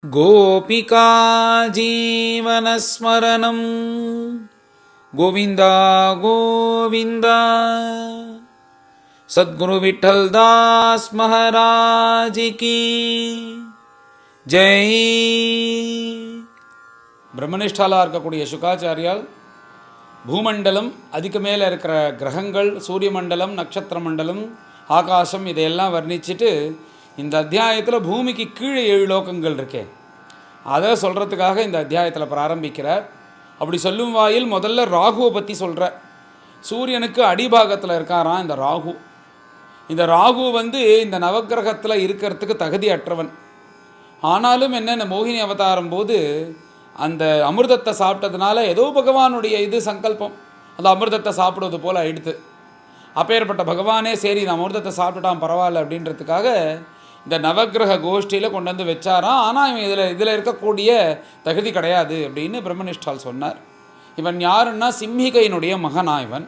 गोपिका जीवनस्मरणं गोविन्दा गोविन्दा सद्गुरु विठ्ठलदास महाराज की जय. பிரம்மனிஷ்டாலாக இருக்கக்கூடிய சுகாச்சாரியால் பூமண்டலம் அதுக்கு மேலே இருக்கிற கிரகங்கள், சூரிய மண்டலம், நட்சத்திர மண்டலம், ஆகாசம் இதையெல்லாம் வர்ணிச்சுட்டு இந்த அத்தியாயத்தில் பூமிக்கு கீழே 7 லோகங்கள் இருக்கே அதை சொல்கிறதுக்காக இந்த அத்தியாயத்தில் பிராரம்பிக்கிறார். அப்படி சொல்லும் வாயில் முதல்ல ராகுவை பற்றி சொல்கிறார். சூரியனுக்கு அடிபாகத்தில் இருக்காராம் இந்த ராகு. இந்த ராகு இந்த நவக்கிரகத்தில் இருக்கிறதுக்கு தகுதி அற்றவன். ஆனாலும் என்ன, மோகினி அவதாரம் போது அந்த அமிர்தத்தை சாப்பிட்டதுனால ஏதோ பகவானுடைய சங்கல்பம், அந்த அமிர்தத்தை சாப்பிடுவது போல் ஆயிடுத்து. அப்பேற்பட்ட பகவானே சரி இந்த அமிர்தத்தை சாப்பிட்டுட்டான் பரவாயில்ல அப்படின்றதுக்காக இந்த நவக்கிரக கோஷ்டியில் கொண்டு வந்து வச்சாராம். ஆனால் இவன் இதில் இருக்கக்கூடிய தகுதி கிடையாது அப்படின்னு பிரம்மனிஷ்டால் சொன்னார். இவன் யாருன்னா சிம்ஹிகையினுடைய மகனா இவன்.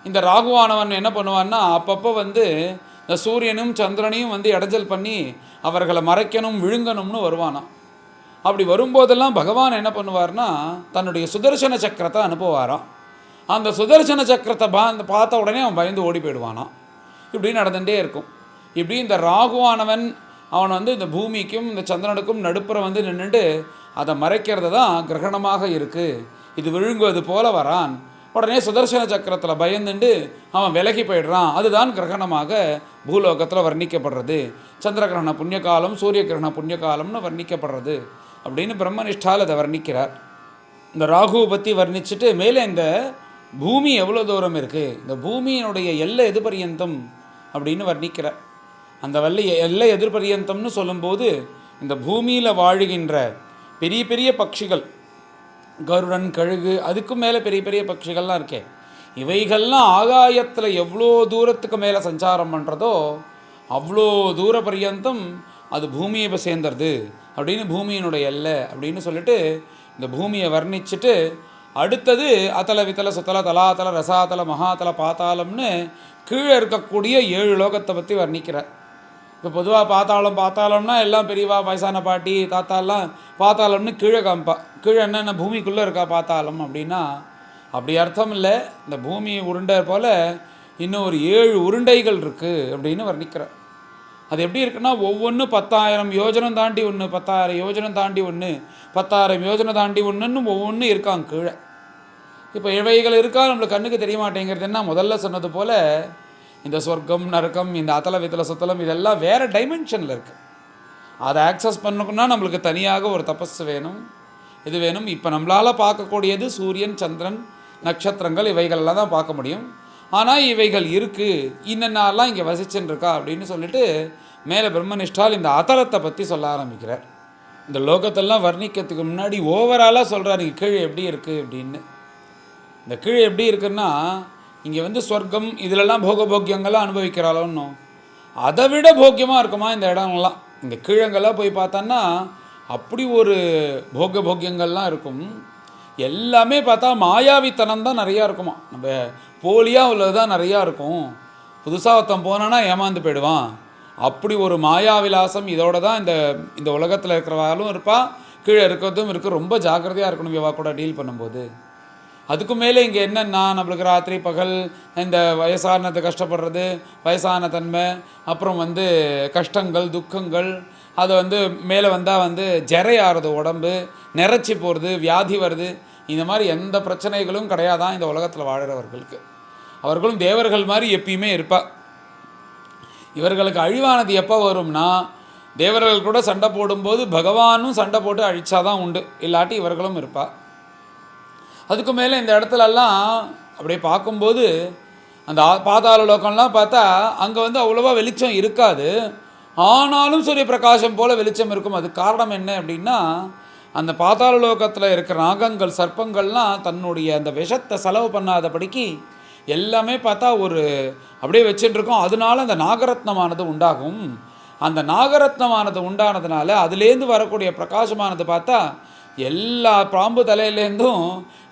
இந்த ராகுவானவன் என்ன பண்ணுவான்னா அப்பப்போ இந்த சூரியனும் சந்திரனையும் இடைஞ்சல் பண்ணி அவர்களை மறைக்கணும் விழுங்கணும்னு வருவானாம். அப்படி வரும்போதெல்லாம் பகவான் என்ன பண்ணுவார்னா தன்னுடைய சுதர்சன சக்கரத்தை அனுப்புவாராம். அந்த சுதர்சன சக்கரத்தை பார்த்த உடனே அவன் பயந்து ஓடி போயிடுவானான். இப்படி நடந்துகிட்டே இருக்கும். இப்படி இந்த ராகுவானவன் அவன் இந்த பூமிக்கும் இந்த சந்திரனுக்கும் நடுப்புற நின்றுட்டு அதை மறைக்கிறது தான் கிரகணமாக இருக்குது. இது விழுங்குவது போல வரான். உடனே சுதர்சன சக்கரத்தில் பயந்துண்டு அவன் விலகி போயிடுறான். அதுதான் கிரகணமாக பூலோகத்தில் வர்ணிக்கப்படுறது. சந்திர கிரகண புண்ணியகாலம், சூரிய கிரகண புண்ணியகாலம்னு வர்ணிக்கப்படுறது அப்படின்னு பிரம்மனிஷ்டால் அதை வர்ணிக்கிறார். இந்த ராகுவை பற்றி வர்ணிச்சுட்டு மேலே இந்த பூமி எவ்வளோ தூரம் இருக்குது, இந்த பூமியினுடைய எல்லை எது பரியந்தம் அப்படின்னு வர்ணிக்கிறார். அந்த எல்லை எதிர்பரியந்தம்னு சொல்லும்போது இந்த பூமியில் வாழுகின்ற பெரிய பெரிய பட்சிகள், கருடன், கழுகு, அதுக்கும் மேலே பெரிய பெரிய பட்சிகள்லாம் இருக்கே, இவைகள்லாம் ஆகாயத்தில் எவ்வளோ தூரத்துக்கு மேலே சஞ்சாரம் பண்ணுறதோ அவ்வளோ தூர பரியந்தம் அது பூமியை சேர்ந்துருது அப்படின்னு பூமியினுடைய எல்லை அப்படின்னு சொல்லிட்டு இந்த பூமியை வர்ணிச்சுட்டு அடுத்தது அத்தல வித்தல சுத்தல தலாத்தல ரசாத்தல மகாத்தல பாத்தாளம்னு கீழே இருக்கக்கூடிய 7 லோகத்தை பற்றி வர்ணிக்கிறார். இப்போ பொதுவாக பாத்தாளம்னா எல்லாம் பெரியவா வயசான பாட்டி தாத்தாலாம் பாத்தாளம்னு கீழே காமிப்பா. கீழே என்னென்ன பூமிக்குள்ளே இருக்கா பாத்தாளம் அப்படின்னா அப்படி அர்த்தம் இல்லை. இந்த பூமி உருண்டை போல் இன்னும் ஒரு 7 உருண்டைகள் இருக்குது அப்படின்னு வர்ணிக்கிறார். அது எப்படி இருக்குன்னா ஒவ்வொன்றும் 10,000 யோஜனம் தாண்டி ஒன்று, 10,000 யோஜனம் தாண்டி ஒன்று, 10,000 யோஜனம் தாண்டி ஒன்றுன்னு ஒவ்வொன்றும் இருக்காங்க கீழே. இப்போ இவைகள் இருக்கா நம்மளுக்கு கண்ணுக்கு தெரிய மாட்டேங்கிறதுன்னா முதல்ல சொன்னது போல் இந்த சொர்க்கம், நரக்கம், இந்த அத்தல வித்தல சுத்தலம் இதெல்லாம் வேறு டைமென்ஷனில் இருக்குது. அதை ஆக்சஸ் பண்ணணும்னா நம்மளுக்கு தனியாக ஒரு தபஸ் வேணும், இது வேணும். இப்போ நம்மளால் பார்க்கக்கூடியது சூரியன், சந்திரன், நட்சத்திரங்கள் இவைகளெல்லாம் தான் பார்க்க முடியும். ஆனால் இவைகள் இருக்குது, இன்னென்னலாம் இங்கே வசிச்சுன்னு இருக்கா அப்படின்னு சொல்லிட்டு மேலே பிரம்மனிஷ்டால் இந்த அதலத்தை பற்றி சொல்ல ஆரம்பிக்கிறார். இந்த லோகத்தெல்லாம் வர்ணிக்கிறதுக்கு முன்னாடி ஓவராலாக சொல்கிறார் இங்கே கீழே எப்படி இருக்குது அப்படின்னு. இந்த கீழே எப்படி இருக்குன்னா இங்கே சொர்க்கம் இதிலெல்லாம் போகபோக்கியங்கள்லாம் அனுபவிக்கிறாளோன்னு அதை விட போக்கியமாக இருக்குமா இந்த இடங்கள்லாம். இந்த கீழங்கள்லாம் போய் பார்த்தோன்னா அப்படி ஒரு போக்கியங்கள்லாம் இருக்கும். எல்லாமே பார்த்தா மாயாவித்தனம் தான் நிறையா இருக்குமா. நம்ம போலியாக உள்ளது தான் நிறையா இருக்கும். புதுசாக ஒருத்தன் போனான்னா ஏமாந்து போயிடுவான். அப்படி ஒரு மாயாவிலாசம் இதோட தான் இந்த உலகத்தில் இருக்கிறவாலும் இருப்பா, கீழே இருக்கிறதும் இருக்குது. ரொம்ப ஜாக்கிரதையாக இருக்கணும் இவா கூட டீல் பண்ணும்போது. அதுக்கு மேலே இங்கே என்னென்னா நம்மளுக்கு ராத்திரி பகல் இந்த வயசானது கஷ்டப்படுறது, வயசான தன்மை, அப்புறம் கஷ்டங்கள், துக்கங்கள், அது மேலே வந்தால் ஜரையாகிறது, உடம்பு நிறச்சி போகிறது, வியாதி வருது. இந்த மாதிரி எந்த பிரச்சனைகளும் கிடையாதான் இந்த உலகத்தில் வாழறவர்களுக்கு. அவர்களும் தேவர்கள் மாதிரி எப்பயுமே இருப்பா. இவர்களுக்கு அழிவானது எப்போ வரும்னா தேவர்கள் கூட சண்டை போடும்போது பகவானும் சண்டை போட்டு அழிச்சாதான் உண்டு, இல்லாட்டி இவர்களும் இருப்பா. அதுக்கு மேலே இந்த இடத்துலலாம் அப்படியே பார்க்கும்போது அந்த பாதாள லோகம்லாம் பார்த்தா அங்கே அவ்வளோவா வெளிச்சம் இருக்காது. ஆனாலும் சூரிய பிரகாசம் போல் வெளிச்சம் இருக்கும். அது காரணம் என்ன அப்படின்னா அந்த பாதாள லோகத்தில் இருக்கிற நாகங்கள், சர்ப்பங்கள்லாம் தன்னுடைய அந்த விஷத்தை செலவு பண்ணாதபடிக்கு எல்லாமே பார்த்தா ஒரு அப்படியே வச்சுட்டு இருக்கோம். அதனால அந்த நாகரத்னமானது உண்டாகும். அந்த நாகரத்னமானது உண்டானதுனால அதுலேருந்து வரக்கூடிய பிரகாசமானது பார்த்தா எல்லா பாம்பு தலையிலேருந்தும்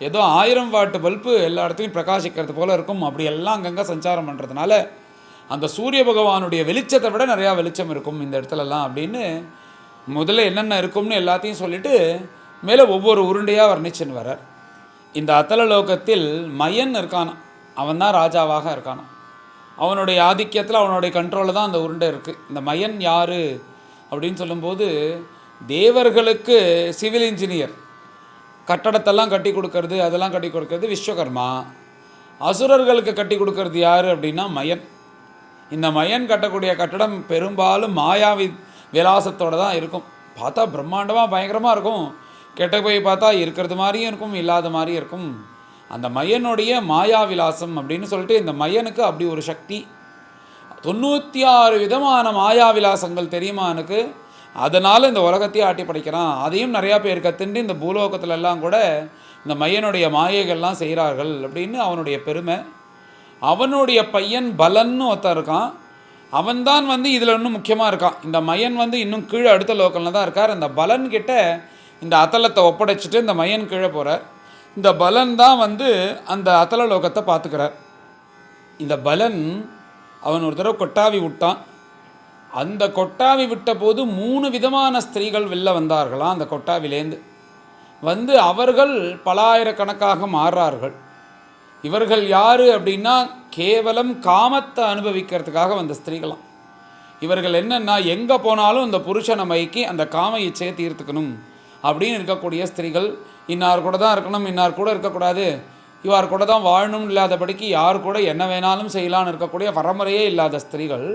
ஏதோ 1000 வாட் பல்பு எல்லா இடத்துலையும் பிரகாசிக்கிறது போல் இருக்கும். அப்படி எல்லாம் அங்கங்கே சஞ்சாரம் பண்ணுறதுனால அந்த சூரிய பகவானுடைய வெளிச்சத்தை விட நிறையா வெளிச்சம் இருக்கும் இந்த இடத்துலலாம் அப்படின்னு முதல்ல என்னென்ன இருக்கும்னு எல்லாத்தையும் சொல்லிவிட்டு மேலே ஒவ்வொரு உருண்டையாக வர்ணிச்சுன்னு வரார். இந்த அத்தல லோகத்தில் மயன் இருக்கான், அவன் தான் ராஜாவாக இருக்கான். அவனுடைய ஆதிக்கத்தில் அவனுடைய கண்ட்ரோலில் தான் அந்த உருண்டை இருக்குது. இந்த மயன் யார் அப்படின்னு சொல்லும்போது, தேவர்களுக்கு சிவில் இன்ஜினியர், கட்டடத்தெல்லாம் கட்டி கொடுக்கறது, அதெல்லாம் கட்டி கொடுக்கறது விஸ்வகர்மா. அசுரர்களுக்கு கட்டி கொடுக்கறது யார் அப்படின்னா மயன். இந்த மயன் கட்டக்கூடிய கட்டடம் பெரும்பாலும் மாயாவி விலாசத்தோடு தான் இருக்கும். பார்த்தா பிரம்மாண்டமாக பயங்கரமாக இருக்கும், கெட்ட போய் பார்த்தா இருக்கிறது மாதிரியும் இருக்கும், இல்லாத மாதிரியும் இருக்கும். அந்த மயனுடைய மாயா விலாசம் அப்படின்னு சொல்லிட்டு இந்த மயனுக்கு அப்படி ஒரு சக்தி. 96 விதமான மாயா விலாசங்கள் தெரியுமா எனக்கு. அதனால் இந்த உலகத்தையே ஆட்டி படைக்கிறான். அதையும் நிறையா பேர் கற்றுண்டு இந்த பூலோகத்துல எல்லாம் கூட இந்த மையனுடைய மாயைகள்லாம் செய்கிறார்கள் அப்படின்னு அவனுடைய பெருமை. அவனுடைய பையன் பலன்னு ஒருத்தன் இருக்கான். அவன்தான் இதில் இன்னும் முக்கியமாக இருக்கான். இந்த மயன் இன்னும் கீழே அடுத்த லோக்கலில் தான் இருக்கார். அந்த பலன் கிட்ட இந்த அத்தலத்தை ஒப்படைச்சிட்டு இந்த மயன் கீழே போகிறார். இந்த பலன் தான் அந்த அத்தல லோகத்தை பார்த்துக்கிறார். இந்த பலன் அவன் ஒரு தடவை கொட்டாவி விட்டான். அந்த கொட்டாவி விட்ட போது 3 விதமான ஸ்திரீகள் வெளில வந்தார்களாம். அந்த கொட்டாவிலேருந்து அவர்கள் பலாயிரக்கணக்காக மாறுறார்கள். இவர்கள் யார் அப்படின்னா கேவலம் காமத்தை அனுபவிக்கிறதுக்காக வந்த ஸ்திரீகளாம். இவர்கள் என்னென்னா எங்கே போனாலும் அந்த புருஷனை மைக்கி அந்த காம இச்சையை தீர்த்துக்கணும் அப்படின்னு இருக்கக்கூடிய ஸ்திரீகள். இன்னார் கூட தான் இருக்கணும், இன்னார் கூட இருக்கக்கூடாது, இவார் கூட தான் வாழணும் இல்லாதபடிக்கு யார் கூட என்ன வேணாலும் செய்யலான்னு இருக்கக்கூடிய வரமுறையே இல்லாத ஸ்திரீகள்.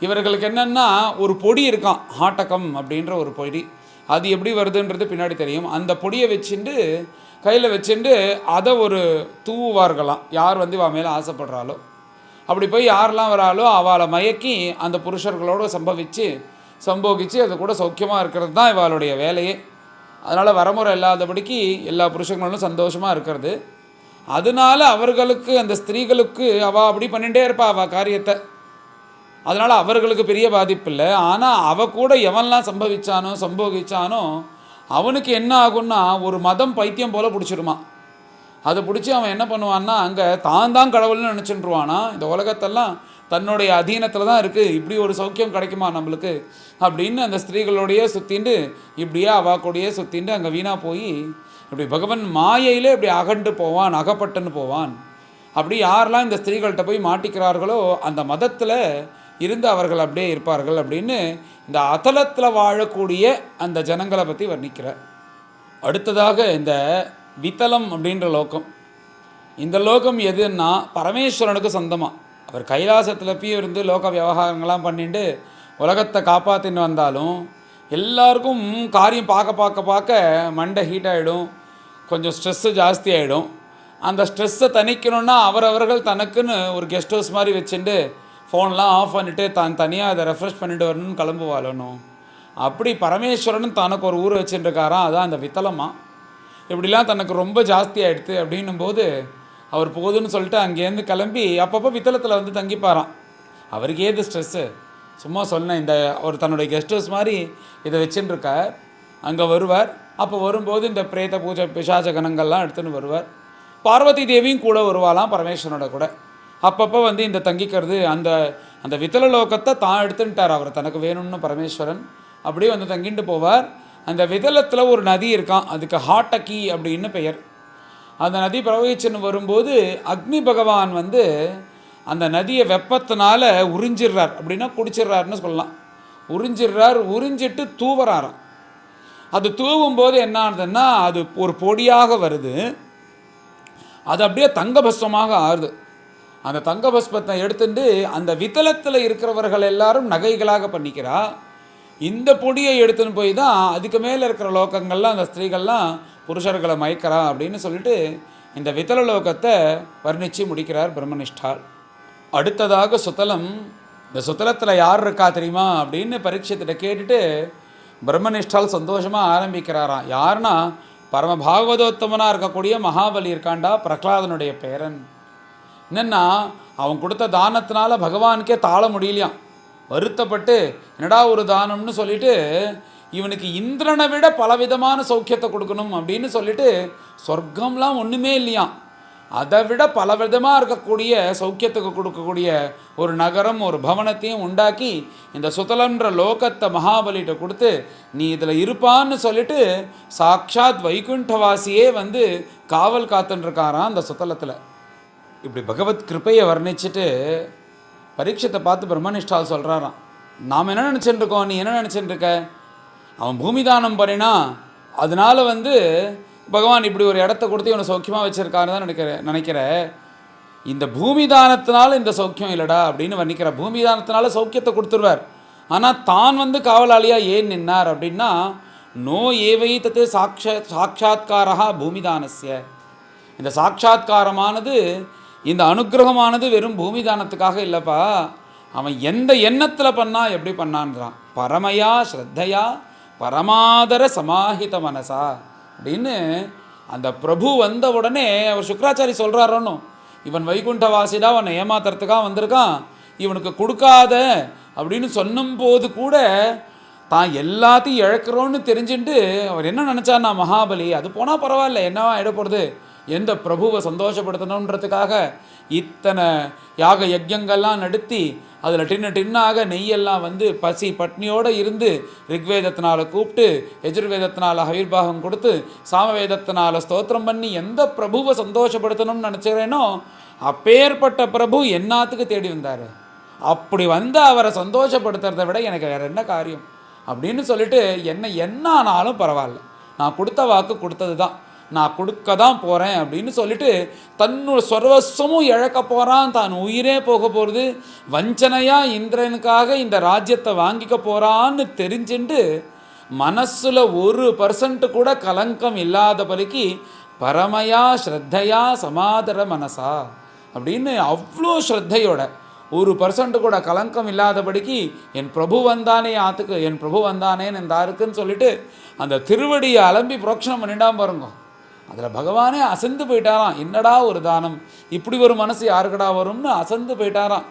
இவர்களுக்கு என்னென்னா ஒரு பொடி இருக்கான், ஆட்டகம் அப்படின்ற ஒரு பொடி. அது எப்படி வருதுன்றது பின்னாடி தெரியும். அந்த பொடியை வச்சுட்டு கையில் வச்சுட்டு அதை ஒரு தூவார்களாம். யார் இவ மேலே ஆசைப்படுறாளோ அப்படி போய் யாரெல்லாம் வராளோ அவளை மயக்கி அந்த புருஷர்களோடு சம்போகிச்சு அது கூட சௌக்கியமாக இருக்கிறது தான் இவளுடைய வேலையே. அதனால் வரமுறை இல்லாதபடிக்கு எல்லா புருஷங்களும் சந்தோஷமாக இருக்கிறது. அதனால அவர்களுக்கு அந்த ஸ்திரீகளுக்கு அவள் அப்படி பண்ணிகிட்டே இருப்பா அவள் காரியத்தை. அதனால் அவர்களுக்கு பெரிய பாதிப்பு இல்லை. ஆனால் அவள் கூட எவன்லாம் சம்போகிச்சானோ அவனுக்கு என்ன ஆகும்னா ஒரு மதம் பைத்தியம் போல் பிடிச்சிருமா. அதை பிடிச்சி அவன் என்ன பண்ணுவான்னா அங்கே தான் கடவுள்னு நினச்சிட்டுருவானா. இந்த உலகத்தெல்லாம் தன்னுடைய அதீனத்தில் தான் இருக்குது, இப்படி ஒரு சௌக்கியம் கிடைக்குமா நம்மளுக்கு அப்படின்னு அந்த ஸ்திரீகளோடையே சுற்றிண்டு இப்படியே அவாக்கூடையே சுற்றிண்டு அங்கே வீணாக போய் இப்படி பகவான் மாயையிலே இப்படி அகப்பட்டுன்னு போவான். அப்படி யாரெல்லாம் இந்த ஸ்திரீகள்கிட்ட போய் மாட்டிக்கிறார்களோ அந்த மதத்தில் இருந்து அவர்கள் அப்படியே இருப்பார்கள் அப்படின்னு இந்த அத்தலத்தில் வாழக்கூடிய அந்த ஜனங்களை பற்றி வர்ணிக்கிறார். அடுத்ததாக இந்த வித்தலம் அப்படின்ற லோகம். இந்த லோகம் எதுன்னா பரமேஸ்வரனுக்கு சொந்தமாக. அவர் கைலாசத்தில் போய் இருந்து லோக விவகாரங்கள்லாம் பண்ணிட்டு உலகத்தை காப்பாற்றின்னு வந்தாலும் எல்லாருக்கும் காரியம் பார்க்க மண்டை ஹீட் ஆகிடும், கொஞ்சம் ஸ்ட்ரெஸ்ஸு ஜாஸ்தி ஆகிடும். அந்த ஸ்ட்ரெஸ்ஸை தணிக்கணுன்னா அவரவர்கள் தனக்குன்னு ஒரு கெஸ்ட் ஹவுஸ் மாதிரி வச்சுட்டு ஃபோன்லாம் ஆஃப் பண்ணிவிட்டு தனியாக அதை ரெஃப்ரெஷ் பண்ணிட்டு வரணும்னு கிளம்புவாளணும். அப்படி பரமேஸ்வரனும் தனக்கு ஒரு ஊர் வச்சுட்டுருக்காராம். அதான் அந்த வித்தலமாக. இப்படிலாம் தனக்கு ரொம்ப ஜாஸ்தி ஆகிடுது அப்படின்னும் போது அவர் போதுன்னு சொல்லிட்டு அங்கேருந்து கிளம்பி அப்பப்போ வித்தலத்தில் தங்கிப்பாராம். அவருக்கு ஏது ஸ்ட்ரெஸ்ஸு, சும்மா சொன்னேன். இந்த அவர் தன்னுடைய கெஸ்ட் ஹவுஸ் மாதிரி இதை வச்சுட்டுருக்கார். அங்கே வருவார். அப்போ வரும்போது இந்த பிரேத பூஜை பிசாச கணங்கள்லாம் எடுத்துன்னு வருவார். பார்வதி தேவியும் கூட வருவாளாம் பரமேஸ்வரனோட கூட. அப்பப்போ இந்த தங்கிக்கிறது அந்த அந்த வித்தல லோகத்தை தான் எடுத்துட்டார் அவர் தனக்கு வேணும்னு பரமேஸ்வரன். அப்படியே தங்கிட்டு போவார். அந்த விதலத்தில் ஒரு நதி இருக்கான், அதுக்கு ஹாட்டக்கி அப்படின்னு பெயர். அந்த நதி பிரவகிச்சுன்னு வரும்போது அக்னி பகவான் அந்த நதியை வெப்பத்தினால உறிஞ்சிடுறார், அப்படின்னா குடிச்சிடுறாருன்னு சொல்லலாம். உறிஞ்சிட்டு தூவறாராம். அது தூவும்போது என்ன ஆகுதுன்னா அது ஒரு பொடியாக வருது. அது அப்படியே தங்கபஸ்மமாக ஆறுது. அந்த தங்கபஸ்மத்தை எடுத்துட்டு அந்த வித்தலத்தில் இருக்கிறவர்கள் எல்லாரும் நகைகளாக பண்ணிக்கிறா. இந்த பொடியை எடுத்துன்னு போய் தான் அதுக்கு மேலே இருக்கிற லோகங்கள்லாம் அந்த ஸ்திரீகள்லாம் புருஷர்களை மயக்கிறா அப்படின்னு சொல்லிட்டு இந்த வித்தல லோகத்தை வர்ணித்து முடிக்கிறார் பிரம்மனிஷ்டால். அடுத்ததாக சுத்தலம். இந்த சுத்தலத்தில் யார் இருக்கா தெரியுமா அப்படின்னு பரீட்சைத்திட்ட கேட்டுட்டு பிரம்மனிஷ்டால் சந்தோஷமாக ஆரம்பிக்கிறாராம். யாருன்னா பரம பாகவதோத்தமனாக இருக்கக்கூடிய மகாபலி இருக்காண்டா, பிரகலாதனுடைய பேரன். என்னென்னா அவன் கொடுத்த தானத்தினால பகவானுக்கே தாழ முடியலையாம். வருத்தப்பட்டு என்னடா ஒரு தானம்னு சொல்லிட்டு இவனுக்கு இந்திரனை விட பலவிதமான சௌக்கியத்தை கொடுக்கணும் அப்படின்னு சொல்லிட்டு சொர்க்கம்லாம் ஒன்றுமே இல்லையாம். அதை விட பலவிதமாக இருக்கக்கூடிய சௌக்கியத்துக்கு கொடுக்கக்கூடிய ஒரு நகரம், ஒரு பவனத்தையும் உண்டாக்கி இந்த சுதலன்ற லோகத்தை மகாபலிகிட்ட கொடுத்து நீ இதில் இருப்பான்னு சொல்லிட்டு சாக்ஷாத் வைகுண்டவாசியே வந்து காவல் காத்துருக்காராம் அந்த சுதலத்தில். இப்படி பகவத் கிருப்பையை வர்ணிச்சுட்டு பரீட்சத்தை பார்த்து பிரம்மனிஷ்டால் சொல்கிறாராம், நாம் என்ன நினச்சிட்டு இருக்கோம், நீ என்ன நினச்சிட்டு இருக்க? அவன் பூமிதானம் பண்ணினா அதனால் வந்து பகவான் இப்படி ஒரு இடத்த கொடுத்து இவனை சௌக்கியமாக வச்சுருக்காருன்னு தான் நினைக்கிற. இந்த பூமிதானத்தினால இந்த சௌக்கியம் இல்லைடா அப்படின்னு வர்ணிக்கிற. பூமிதானத்தினால சௌக்கியத்தை கொடுத்துருவார். ஆனால் தான் வந்து காவலாளியாக ஏன் நின்னார் அப்படின்னா, நோ ஏவைத்தது சாட்சாத்காரா பூமிதானஸ்ய. இந்த சாட்சாத்காரமானது, இந்த அனுகிரகமானது வெறும் பூமிதானத்துக்காக இல்லைப்பா, அவன் எந்த எண்ணத்தில் பண்ணால் எப்படி பண்ணான்றான். பரமையா ஸ்ரத்தையா பரமாதர சமாஹித மனசா அப்படின்னு அந்த பிரபு வந்த உடனே அவர் சுக்ராச்சாரி சொல்கிறாரோன்னு, இவன் வைகுண்டவாசிடா அவனை ஏமாத்துறதுக்காக வந்திருக்கான், இவனுக்கு கொடுக்காத அப்படின்னு சொன்னும்போது கூட தான் எல்லாத்தையும் இழக்கிறோன்னு தெரிஞ்சுட்டு அவர் என்ன நினச்சார், நான் மகாபலி அது போனால் பரவாயில்ல, என்னவா ஆகிட போகிறது, எந்த பிரபுவை சந்தோஷப்படுத்தணுன்றதுக்காக இத்தனை யாக யஜ்யங்கள்லாம் நடத்தி அதில் டின்னாக நெய்யெல்லாம் வந்து பசி பட்னியோடு இருந்து ரிக்வேதத்தினால் கூப்பிட்டு யஜுர்வேதத்தினால் ஆவிர்வாகம் கொடுத்து சாமவேதத்தினால் ஸ்தோத்திரம் பண்ணி எந்த பிரபுவை சந்தோஷப்படுத்தணும்னு நினச்சிக்கிறேனோ அப்பேற்பட்ட பிரபு என்னத்துக்கு தேடி வந்தார். அப்படி வந்து அவரை சந்தோஷப்படுத்துறதை விட எனக்கு வேறு என்ன காரியம் அப்படின்னு சொல்லிட்டு என்ன ஆனாலும் பரவாயில்ல, நான் கொடுத்த வாக்கு கொடுத்தது தான், நான் கொடுக்க தான் போகிறேன் அப்படின்னு சொல்லிட்டு தன்னோட சர்வஸ்வமும் இழக்க போகிறான், தான் உயிரே போக போகிறது, வஞ்சனையாக இந்திரனுக்காக இந்த ராஜ்யத்தை வாங்கிக்க போகிறான்னு தெரிஞ்சுட்டு மனசில் 1% கூட கலங்கம் இல்லாதபடிக்கு பரமையா ஸ்ரத்தையா சமாதர மனசா அப்படின்னு அவ்வளோ ஸ்ரத்தையோட 1% கூட கலங்கம் இல்லாதபடிக்கு என் பிரபு வந்தானே ஆத்துக்கு, என் பிரபு வந்தானேன்னு இந்த ஆருக்குன்னு சொல்லிட்டு அந்த திருவடியை அலம்பி புரோக்ஷனம் பண்ணிடாம பாருங்க. அதில் பகவானே அசந்து போயிட்டாராம். என்னடா ஒரு தானம், இப்படி ஒரு மனசு யாருக்கடா வரும்னு அசந்து போயிட்டாராம்.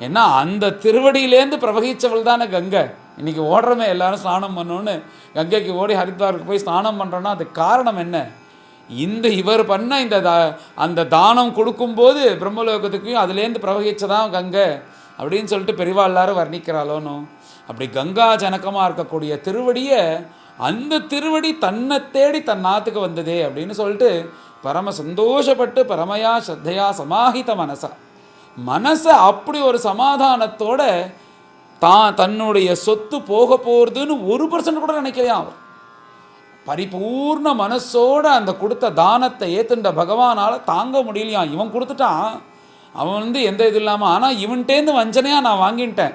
ஏன்னா அந்த திருவடியிலேருந்து பிரவகிச்சவள் தானே கங்கை. இன்றைக்கி ஓடுறமே எல்லாரும் ஸ்நானம் பண்ணணுன்னு கங்கைக்கு ஓடி ஹரித்வாருக்கு போய் ஸ்நானம் பண்ணுறோன்னா அதுக்கு காரணம் என்ன? இவர் பண்ண அந்த தானம் கொடுக்கும்போது பிரம்மலோகத்துக்கும் அதுலேருந்து பிரவகிச்சதான் கங்கை அப்படின்னு சொல்லிட்டு பெரியவா எல்லாரும் வர்ணிக்கிறாளோன்னு. அப்படி கங்கா ஜனகமாக இருக்கக்கூடிய திருவடியை, அந்த திருவடி தன்னை தேடி தன் நாத்துக்கு வந்ததே அப்படின்னு சொல்லிட்டு பரம சந்தோஷப்பட்டு பரமையா ஸ்ரத்தையா சமாஹித மனசை அப்படி ஒரு சமாதானத்தோட தன்னுடைய சொத்து போக போகிறதுன்னு 1% கூட நினைக்கலையாம். அவர் பரிபூர்ண மனசோட அந்த கொடுத்த தானத்தை ஏற்றுண்ட பகவானால் தாங்க முடியலையாம். இவன் கொடுத்துட்டான், அவன் வந்து எந்த இது இல்லாமல், ஆனால் இவன்கிட்டேருந்து வஞ்சனையாக நான் வாங்கிட்டேன்,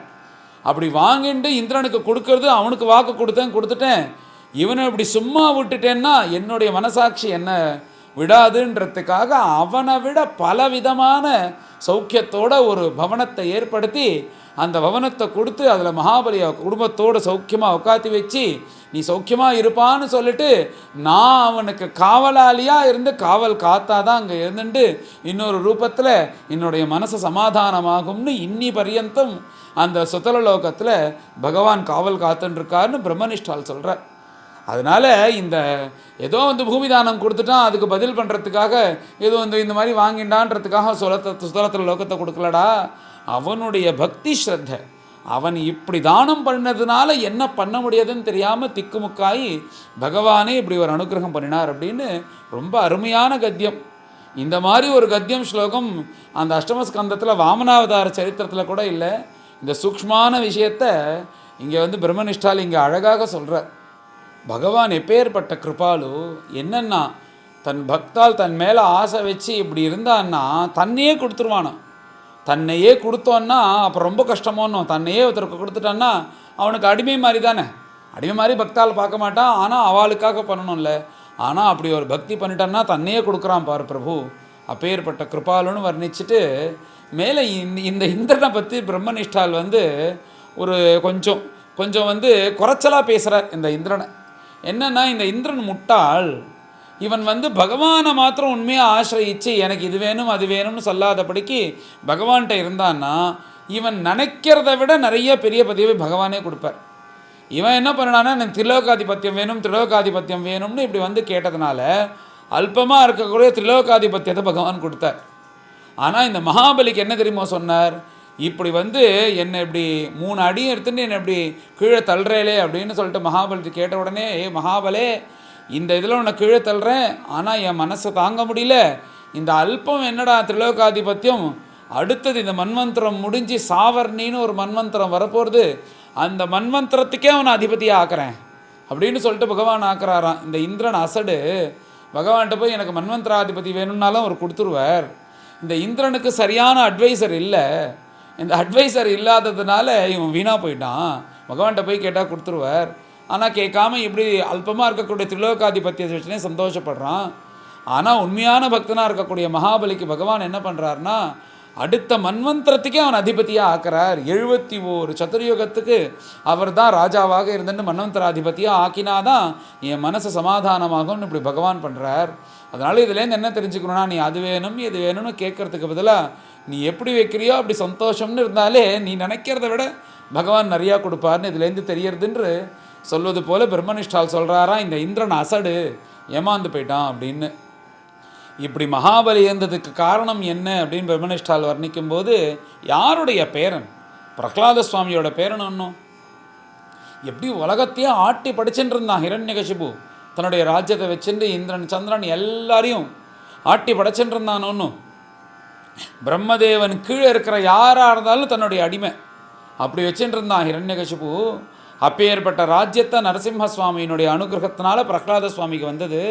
அப்படி வாங்கிட்டு இந்திரனுக்கு கொடுக்கறது அவனுக்கு வாக்கு கொடுத்துட்டேன், இவனை இப்படி சும்மா விட்டுட்டேன்னா என்னுடைய மனசாட்சி என்ன விடாதுன்றதுக்காக அவனை விட பலவிதமான சௌக்கியத்தோட ஒரு பவனத்தை ஏற்படுத்தி அந்த பவனத்தை கொடுத்து அதில் மகாபலியை குடும்பத்தோடு சௌக்கியமாக உட்காத்தி வச்சு நீ சௌக்கியமாக இருப்பான்னு சொல்லிட்டு நான் அவனுக்கு காவலாளியாக இருந்து காவல் காத்தாதான் அங்கே இருந்துட்டு இன்னொரு ரூபத்தில் என்னுடைய மனசு சமாதானமாகும்னு இன்னி பரியந்தம் அந்த சுதலலோகத்தில் பகவான் காவல் காத்துருக்காருன்னு பிரம்மனிஷ்டால் சொல்கிறார். அதனால் இந்த ஏதோ வந்து பூமிதானம் கொடுத்துட்டான் அதுக்கு பதில் பண்ணுறதுக்காக ஏதோ இந்த மாதிரி வாங்கிண்டான்றதுக்காக சுதலத்தில் லோகத்தை கொடுக்கலடா. அவனுடைய பக்தி ஸ்ரத்தை, அவன் இப்படி தானம் பண்ணதுனால என்ன பண்ண முடியாதுன்னு தெரியாமல் திக்குமுக்காயி பகவானே இப்படி ஒரு அனுகிரகம் பண்ணினார் அப்படின்னு ரொம்ப அருமையான கத்தியம். இந்த மாதிரி ஒரு கத்தியம் ஸ்லோகம் அந்த அஷ்டமஸ்கந்தத்தில் வாமனாவதார சரித்திரத்தில் கூட இல்லை. இந்த சூக்ஷ்மான விஷயத்தை இங்கே வந்து பிரம்மனிஷ்டால் இங்கே அழகாக சொல்கிறார். பகவான் எப்பேற்பட்ட கிருபாலு, என்னன்னா தன் பக்தால் தன் மேலே ஆசை வச்சு இப்படி இருந்தான்னா தன்னையே கொடுத்துருவானா. தன்னையே கொடுத்தோன்னா அப்புறம் ரொம்ப கஷ்டமோன்னு, தன்னையே ஒருத்தருக்கு கொடுத்துட்டான்னா அவனுக்கு அடிமை மாதிரி தானே. அடிமை மாதிரி பக்தால் பார்க்க மாட்டான், ஆனால் அவளுக்காக பண்ணணும்ல. ஆனால் அப்படி ஒரு பக்தி பண்ணிட்டான்னா தன்னையே கொடுக்குறான் பார் பிரபு, அப்பேற்பட்ட கிருபாலுன்னு வர்ணிச்சுட்டு மேலே இந்த இந்திரனை பற்றி பிரம்மனிஷ்டால் வந்து ஒரு கொஞ்சம் வந்து குறைச்சலாக பேசுகிறார் இந்த இந்திரனை. என்னென்னா இந்த இந்திரன் முட்டாள், இவன் வந்து பகவானை மாத்திரம் உண்மையாக ஆசிரியிச்சு எனக்கு இது வேணும் அது வேணும்னு சொல்லாதபடிக்கு பகவான்கிட்ட இருந்தான்னா இவன் நினைக்கிறத விட நிறைய பெரிய பதவியை பகவானே கொடுப்பார். இவன் என்ன பண்ணான்னா எனக்கு திரிலோகாதிபத்தியம் வேணும்னு இப்படி வந்து கேட்டதுனால அல்பமாக இருக்கக்கூடிய திரிலோகாதிபத்தியத்தை பகவான் கொடுத்தார். ஆனால் இந்த மகாபலிக்கு என்ன தெரியுமோ சொன்னார், இப்படி வந்து என்னை இப்படி 3 அடியும் எடுத்துட்டு என்னை இப்படி கீழே தள்ளுறேலே அப்படின்னு சொல்லிட்டு மகாபலி கேட்ட உடனே, மகாபலே, இந்த இதில் உன்னை கீழே தள்ளுறேன், ஆனால் என் மனசை தாங்க முடியல. இந்த அல்பம் என்னடா திரிலோகாதிபத்தியம், அடுத்தது இந்த மன்வந்திரம் முடிஞ்சு சாவர்ணின்னு ஒரு மன்வந்திரம் வரப்போகிறது, அந்த மன்வந்திரத்துக்கே அவனை அதிபதியாக ஆக்குறேன் அப்படின்னு சொல்லிட்டு பகவான் ஆக்குறாராம். இந்த இந்திரன் அசடு பகவான்கிட்ட போய் எனக்கு மன்வந்திராதிபதி வேணும்னாலும் அவர் கொடுத்துருவார். இந்த இந்திரனுக்கு சரியான அட்வைசர் இல்லை, இந்த அட்வைசர் இல்லாததுனால இவன் வீணாக போயிட்டான். பகவான்கிட்ட போய் கேட்டால் கொடுத்துருவார். ஆனால் கேட்காம இப்படி அல்பமாக இருக்கக்கூடிய திரிலோகாதிபத்தியத்தை வச்சுனே சந்தோஷப்படுறான். ஆனால் உண்மையான பக்தனாக இருக்கக்கூடிய மகாபலிக்கு பகவான் என்ன பண்ணுறாருனா, அடுத்த மன்வந்திரத்துக்கே அவன் அதிபதியாக ஆக்குறார். 71 சதுர்யுகத்துக்கு அவர் தான் ராஜாவாக இருந்துட்டு மன்வந்திராதிபதியாக ஆக்கினாதான் என் மனசு சமாதானமாகும்னு இப்படி பகவான் பண்ணுறார். அதனால் இதுலேருந்து என்ன தெரிஞ்சுக்கணும்னா, நீ அது வேணும் இது வேணும்னு கேட்குறதுக்கு பதிலாக நீ எப்படி வைக்கிறியோ அப்படி சந்தோஷம்னு இருந்தாலே நீ நினைக்கிறத விட பகவான் நிறையா கொடுப்பார்னு இதுலேருந்து தெரியறதுன்று சொல்வது போல் பிரம்மனிஷ்டால் சொல்கிறாராம், இந்த இந்திரன் அசடு ஏமாந்து போயிட்டான் அப்படின்னு. இப்படி மகாபலி இருந்ததுக்கு காரணம் என்ன அப்படின்னு பிரம்மனிஷ்டால் வர்ணிக்கும் போது, யாருடைய பேரன்? பிரகலாத சுவாமியோட பேரன். ஒன்றும் எப்படி உலகத்தையே ஆட்டி படிச்சுட்டு இருந்தான் ஹிரண்யகசிபு. தன்னுடைய ராஜ்யத்தை வச்சுட்டு இந்திரன் சந்திரன் எல்லாரையும் ஆட்டி படைச்சுட்டு இருந்தான். ஒன்றும் பிரம்மதேவன் கீழே இருக்கிற யாராக இருந்தாலும் தன்னுடைய அடிமை அப்படி வச்சுட்டு இருந்தான் ஹிரண்யகசிபு. அப்பேற்பட்ட ராஜ்யத்தை நரசிம்ம சுவாமியினுடைய அனுகிரகத்தினால பிரகலாத சுவாமிக்கு வந்தது.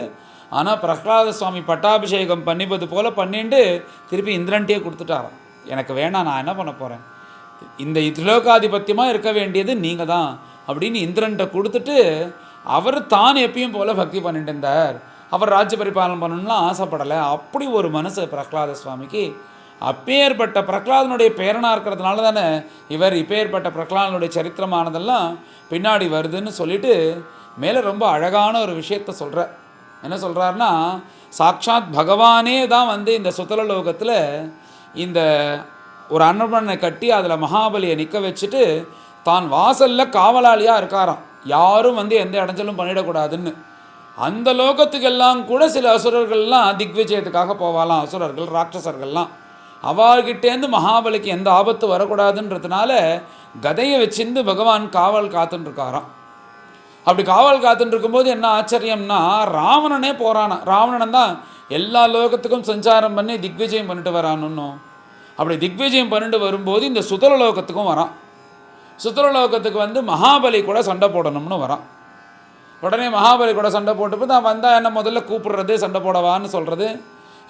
ஆனால் பிரகலாத சுவாமி பட்டாபிஷேகம் பண்ணிப்பது போல் பண்ணிட்டு திருப்பி இந்திரன்ட்டே கொடுத்துட்டாராம். எனக்கு வேணாம், நான் என்ன பண்ண போகிறேன், இந்த திரிலோகாதிபத்தியமாக இருக்க வேண்டியது நீங்கள் தான் அப்படின்னு இந்திரன்ட்ட கொடுத்துட்டு அவர் தான் எப்பயும் போல் பக்தி பண்ணிட்டு இருந்தார். அவர் ராஜ்ய பரிபாலனம் பண்ணணும்லாம் ஆசைப்படலை. அப்படி ஒரு மனசு பிரகலாத சுவாமிக்கு. அப்பேற்பட்ட பிரகலாதனுடைய பேரனாக இருக்கிறதுனால தானே இவர் இப்பேற்பட்ட பிரகலாதனுடைய சரித்திரமானதெல்லாம் பின்னாடி வருதுன்னு சொல்லிட்டு மேலே ரொம்ப அழகான ஒரு விஷயத்த சொல்கிறார். என்ன சொல்கிறாருன்னா, சாக்ஷாத் பகவானே தான் வந்து இந்த சுத்தலலோகத்தில் இந்த ஒரு அரண்மனை கட்டி அதில் மகாபலியை நிற்க வச்சுட்டு தான் வாசலில் காவலாளியாக இருக்காராம், யாரும் வந்து எந்த இடைஞ்சலும் பண்ணிடக்கூடாதுன்னு. அந்த லோகத்துக்கெல்லாம் கூட சில அசுரர்கள்லாம் திக்விஜயத்துக்காக போவாலாம், அசுரர்கள் ராட்சசர்கள்லாம். அவர்கிட்டேருந்து மகாபலிக்கு எந்த ஆபத்து வரக்கூடாதுன்றதுனால கதையை வச்சிருந்து பகவான் காவல் காத்துட்டுருக்காராம். அப்படி காவல் காத்துட்டு இருக்கும்போது என்ன ஆச்சரியம்னா, ராவணனே போகிறானா. ராவணன் தான் எல்லா லோகத்துக்கும் சஞ்சாரம் பண்ணி திக்விஜயம் பண்ணிட்டு வரான்னு. அப்படி திக்விஜயம் பண்ணிட்டு வரும்போது இந்த சுதலலோகத்துக்கும் வரான். சுதலலோகத்துக்கு வந்து மகாபலி கூட சண்டை போடணும்னு வரான். உடனே மகாபலி கூட சண்டை போட்டு தான் வந்தால் என்ன முதல்ல கூப்பிடுறது, சண்டை போடவான்னு சொல்கிறது,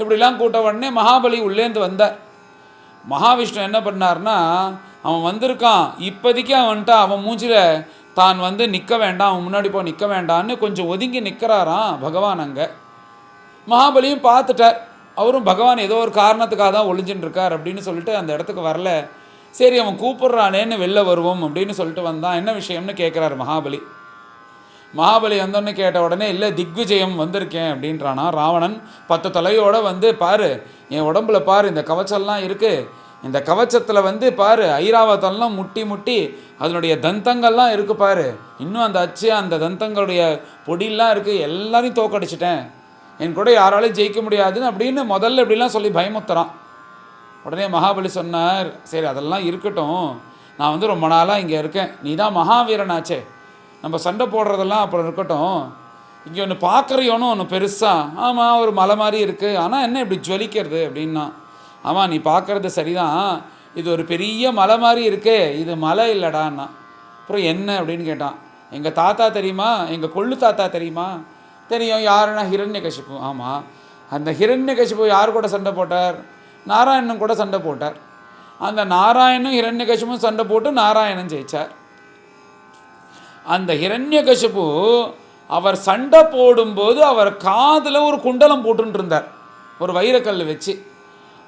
இப்படிலாம் கூட்ட உடனே மகாபலி உள்ளேந்து வந்தார். மகாவிஷ்ணு என்ன பண்ணார்னா, அவன் வந்திருக்கான், இப்போதைக்கு அவன்கிட்ட அவன் மூஞ்சில் தான் வந்து நிற்க வேண்டாம், அவன் முன்னாடி போய் நிற்க வேண்டான்னு கொஞ்சம் ஒதுங்கி நிற்கிறாராம் பகவான். அங்கே மகாபலியும் பார்த்துட்டார், அவரும் பகவான் ஏதோ ஒரு காரணத்துக்காக தான் ஒளிஞ்சின்னு இருக்கார் அப்படின்னு சொல்லிட்டு அந்த இடத்துக்கு வரல. சரி அவன் கூப்பிட்றானேன்னு வெளில வருவோம் அப்படின்னு சொல்லிட்டு வந்தான். என்ன விஷயம்னு கேட்குறாரு மகாபலி. மகாபலி வந்தோன்னு கேட்ட உடனே, இல்லை திக்விஜயம் வந்திருக்கேன் அப்படின்றானா. ராவணன் 10 தலையோடு வந்து பாரு, என் உடம்புல பாரு இந்த கவச்சம்லாம் இருக்குது, இந்த கவச்சத்தில் வந்து பாரு ஐராவதம்லாம் முட்டி முட்டி அதனுடைய தந்தங்கள்லாம் இருக்குது பாரு, இன்னும் அந்த அச்சு அந்த தந்தங்களுடைய பொடியெல்லாம் இருக்குது, எல்லாரையும் தோக்கடிச்சிட்டேன், என் கூட யாராலையும் ஜெயிக்க முடியாதுன்னு அப்படின்னு முதல்ல இப்படிலாம் சொல்லி பயமுத்துறான். உடனே மகாபலி சொன்னார், சரி அதெல்லாம் இருக்கட்டும், நான் வந்து ரொம்ப நாளாக இங்கே இருக்கேன், நீ தான் மகாவீரனாச்சே, நம்ம சண்டை போடுறதெல்லாம் அப்புறம் இருக்கட்டும், இங்கே ஒன்று பார்க்குறியோன்னு ஒன்று பெருசாக, ஆமாம் ஒரு மலை மாதிரி இருக்குது, ஆனால் என்ன இப்படி ஜொலிக்கிறது அப்படின்னா, ஆமாம் நீ பார்க்குறது சரிதான், இது ஒரு பெரிய மலை மாதிரி இருக்கே, இது மலை இல்லைடான்னா. அப்புறம் என்ன அப்படின்னு கேட்டான். எங்கள் தாத்தா தெரியுமா, எங்கள் கொள்ளு தாத்தா தெரியுமா? தெரியும். யாருன்னா ஹிரண்யகசிபு. ஆமாம், அந்த ஹிரண்யகசிபு யார் கூட சண்டை போட்டார்? நாராயணன் கூட சண்டை போட்டார். அந்த நாராயணும் ஹிரண்யகசிபும் சண்டை போட்டு நாராயணன் ஜெயித்தார். அந்த ஹிரண்யகசிபு அவர் சண்டை போடும்போது அவர் காதில் ஒரு குண்டலம் போட்டுன்னு இருந்தார், ஒரு வைரக்கல் வச்சு.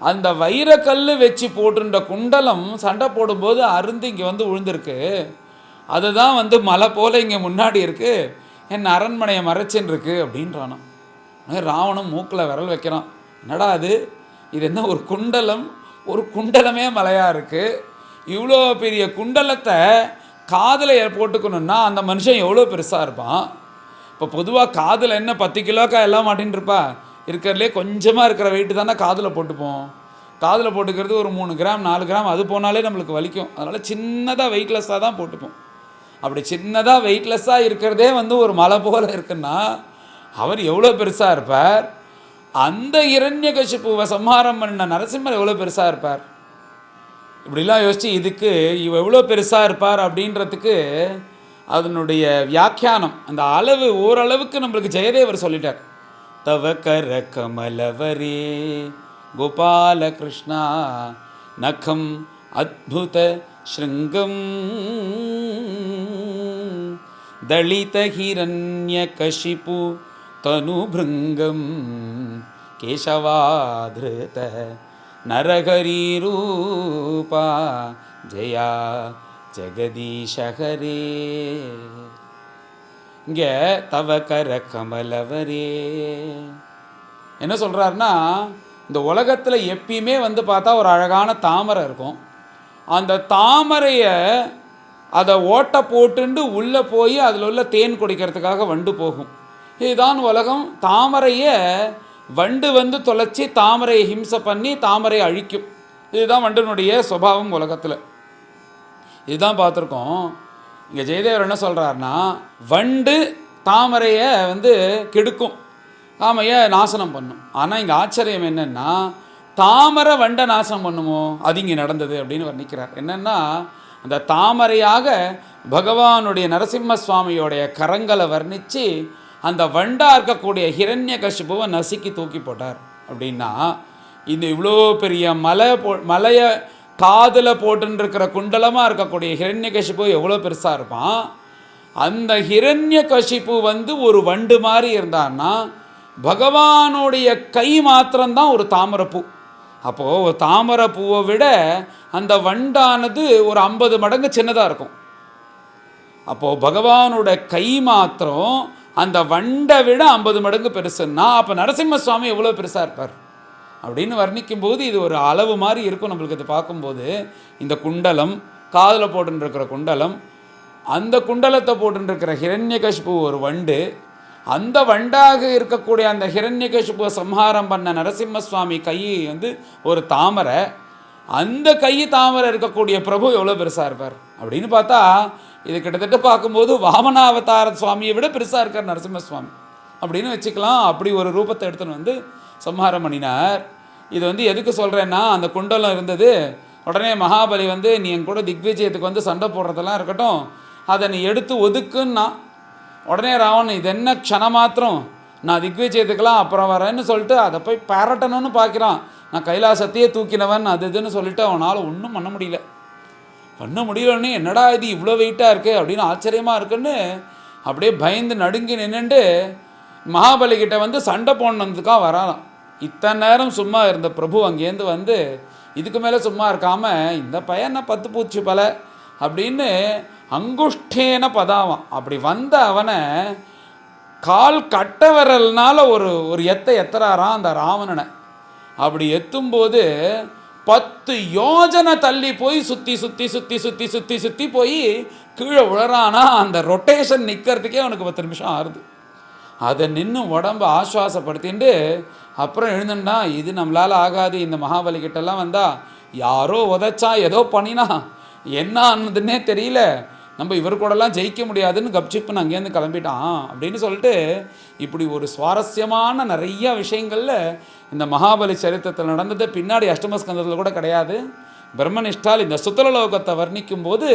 அந்த வைரக்கல் வச்சு போட்டுன்ற குண்டலம் சண்டை போடும்போது அருந்து இங்கே வந்து விழுந்திருக்கு. அதுதான் வந்து மலை போல் இங்கே முன்னாடி இருக்குது, என் அரண்மனையை மறைச்சின்னு இருக்கு அப்படின்றானோ. ராவணன் மூக்கில் விரல் வைக்கிறான். என்னடா அது, இது என்ன ஒரு குண்டலம், ஒரு குண்டலமே மலையாக இருக்குது, இவ்வளோ பெரிய குண்டலத்தை காதில் போட்டுக்கணுன்னா அந்த மனுஷன் எவ்வளோ பெருசாக இருப்பான். இப்போ பொதுவாக காதில் என்ன 10 கிலோக்கா எல்லாம் மாட்டின்னு இருப்பா, இருக்கிறதுலே கொஞ்சமாக இருக்கிற வெயிட்டு தானே காதில் போட்டுப்போம். காதில் போட்டுக்கிறது ஒரு 3 கிராம் 4 கிராம், அது போனாலே நம்மளுக்கு வலிக்கும். அதனால் சின்னதாக வெயிட்லெஸ்ஸாக தான் போட்டுப்போம். அப்படி சின்னதாக வெயிட்லெஸ்ஸாக இருக்கிறதே ஒரு மலை போல் இருக்குன்னா அவர் எவ்வளோ பெருசாக இருப்பார். அந்த இரண்யகசிப்புவை சம்ஹாரம் பண்ண நரசிம்மர் எவ்வளோ பெருசாக இருப்பார். இப்படிலாம் யோசித்து இதுக்கு இவ எவ்வளோ பெருசாக இருப்பார் அப்படின்றதுக்கு அதனுடைய வியாக்கியானம், அந்த அளவு ஓரளவுக்கு நம்மளுக்கு ஜெயதேவர் சொல்லிட்டார். தவ கர கமலவரே கோபால கிருஷ்ணா நகம் அத்புத ஸ்ருங்கம் தளித ஹிரண்ய கஷிபு தனுபிருங்கம் கேசவாதிருத நரஹரி ரூபா ஜெயா ஜெகதீஷஹரே. இங்கே தவ கர கமலவரே என்ன சொல்கிறாருன்னா, இந்த உலகத்தில் எப்பயுமே பார்த்தா ஒரு அழகான தாமரை இருக்கும். அந்த தாமரையை அதை ஓட்டை போட்டுண்டு உள்ளே போய் அதில் உள்ள தேன் குடிக்கிறதுக்காக வண்டு போகும். இதுதான் உலகம். தாமரையை வண்டு தொலைச்சி தாமரையை ஹிம்சை பண்ணி தாமரையை அழிக்கும். இதுதான் வண்டினுடைய சுபாவம் உலகத்தில். இதுதான் பார்த்துருக்கோம். இங்கே ஜெயதேவர் என்ன சொல்கிறாருன்னா, வண்டு தாமரையை கெடுக்கும், தாமரையை நாசனம் பண்ணும். ஆனால் இங்கே ஆச்சரியம் என்னென்னா, தாமரை வண்டை நாசனம் பண்ணுமோ, அது இங்கே நடந்தது அப்படின்னு வர்ணிக்கிறார். என்னென்னா, அந்த தாமரையாக பகவானுடைய நரசிம்ம சுவாமியோடைய கரங்களை வர்ணித்து அந்த வண்டாக இருக்கக்கூடிய ஹிரண்யகசிபுவை நசுக்கி தூக்கி போட்டார். அப்படின்னா இந்த இவ்வளோ பெரிய மலையை காதில் போட்டுருக்கிற குண்டலமாக இருக்கக்கூடிய ஹிரண்யகசிபு எவ்வளோ பெருசாக இருப்பான். அந்த ஹிரண்யகசிபு ஒரு வண்டு மாதிரி இருந்தான்னா பகவானுடைய கை மாத்திரம்தான் ஒரு தாமரைப்பூ. அப்போது ஒரு தாமரைப்பூவை விட அந்த வண்டானது ஒரு 50 மடங்கு சின்னதாக இருக்கும். அப்போது பகவானோட கை மாத்திரம் அந்த வண்டை விட 50 மடங்கு பெருசுன்னா அப்போ நரசிம்ம சுவாமி எவ்வளோ பெருசாக இருப்பார் அப்படின்னு வர்ணிக்கும்போது இது ஒரு அளவு மாதிரி இருக்கும் நம்மளுக்கு. இது பார்க்கும்போது இந்த குண்டலம், காதில் போட்டுருக்கிற குண்டலம், அந்த குண்டலத்தை போட்டுருக்கிற ஹிரண்யகசிபு ஒரு வண்டு, அந்த வண்டாக இருக்கக்கூடிய அந்த ஹிரண்யகசிபுவை சம்ஹாரம் பண்ண நரசிம்ம சுவாமி கை ஒரு தாமரை, அந்த கை தாமரை இருக்கக்கூடிய பிரபு எவ்வளோ பெருசாக இருப்பார் அப்படின்னு பார்த்தா இது கிட்டத்தட்ட பார்க்கும்போது வாமனாவதார சுவாமியை விட பெருசாக இருக்கார் நரசிம்ம சுவாமி அப்படின்னு வச்சுக்கலாம். அப்படி ஒரு ரூபத்தை எடுத்துன்னு சம்ஹாரம் பண்ணினார். இது எதுக்கு சொல்கிறேன்னா, அந்த குண்டலம் இருந்தது. உடனே மகாபலி நீ என் கூட திக்விஜயத்துக்கு சண்டை போடுறதெல்லாம் இருக்கட்டும், அதை நீ எடுத்து ஒதுக்குன்னா உடனே ராவணன் இது என்ன க்ஷணம் மாத்திரம், நான் திக்விஜயத்துக்கெல்லாம் அப்புறம் வரேன்னு சொல்லிட்டு அதை போய் பாராட்டணும்னு பார்க்குறான். நான் கைலாசத்தையே தூக்கினவன் அது இதுன்னு சொல்லிட்டு அவனால் ஒன்றும் பண்ண முடியலன்னு என்னடா இது இவ்வளோ வெயிட்டாக இருக்குது அப்படின்னு ஆச்சரியமாக இருக்குன்னு அப்படியே பயந்து நடுங்கி நின்றுட்டு மகாபலிக்கிட்ட சண்டை போனதுக்காக வராலாம். இத்தனை நேரம் சும்மா இருந்த பிரபு அங்கேருந்து இதுக்கு மேலே சும்மா இருக்காமல் இந்த பையனை 10 பூச்சி பல அப்படின்னு அங்குஷ்டேன பதாவான் அப்படி அவனை கால் கட்ட விரல்னால ஒரு எத்தராரான் அந்த ராவணனை. அப்படி எத்தும்போது 10 யோஜனை தள்ளி போய் சுற்றி போய் கீழே விழறானா. அந்த ரொட்டேஷன் நிற்கிறதுக்கே அவனுக்கு 10 நிமிஷம் ஆறுது. அதை நின்று உடம்பு ஆஸ்வாசப்படுத்திட்டு அப்புறம் எழுந்துட்டா, இது நம்மளால் ஆகாது, இந்த மகாபலிக்கிட்டெல்லாம் யாரோ உதைச்சா ஏதோ பண்ணினா என்ன ஆனதுன்னே தெரியல, நம்ம இவர் கூடலாம் ஜெயிக்க முடியாதுன்னு கப்சிப்புன்னு அங்கேருந்து கிளம்பிட்டான் அப்படின்னு சொல்லிட்டு இப்படி ஒரு சுவாரஸ்யமான நிறைய விஷயங்களில் இந்த மகாபலி சரித்திரத்தில் நடந்தது பின்னாடி அஷ்டமஸ்கந்தத்தில் கூட கிடையாது. பிரம்மனிஷ்டால் இந்த சுத்தலலோகத்தை வர்ணிக்கும் போது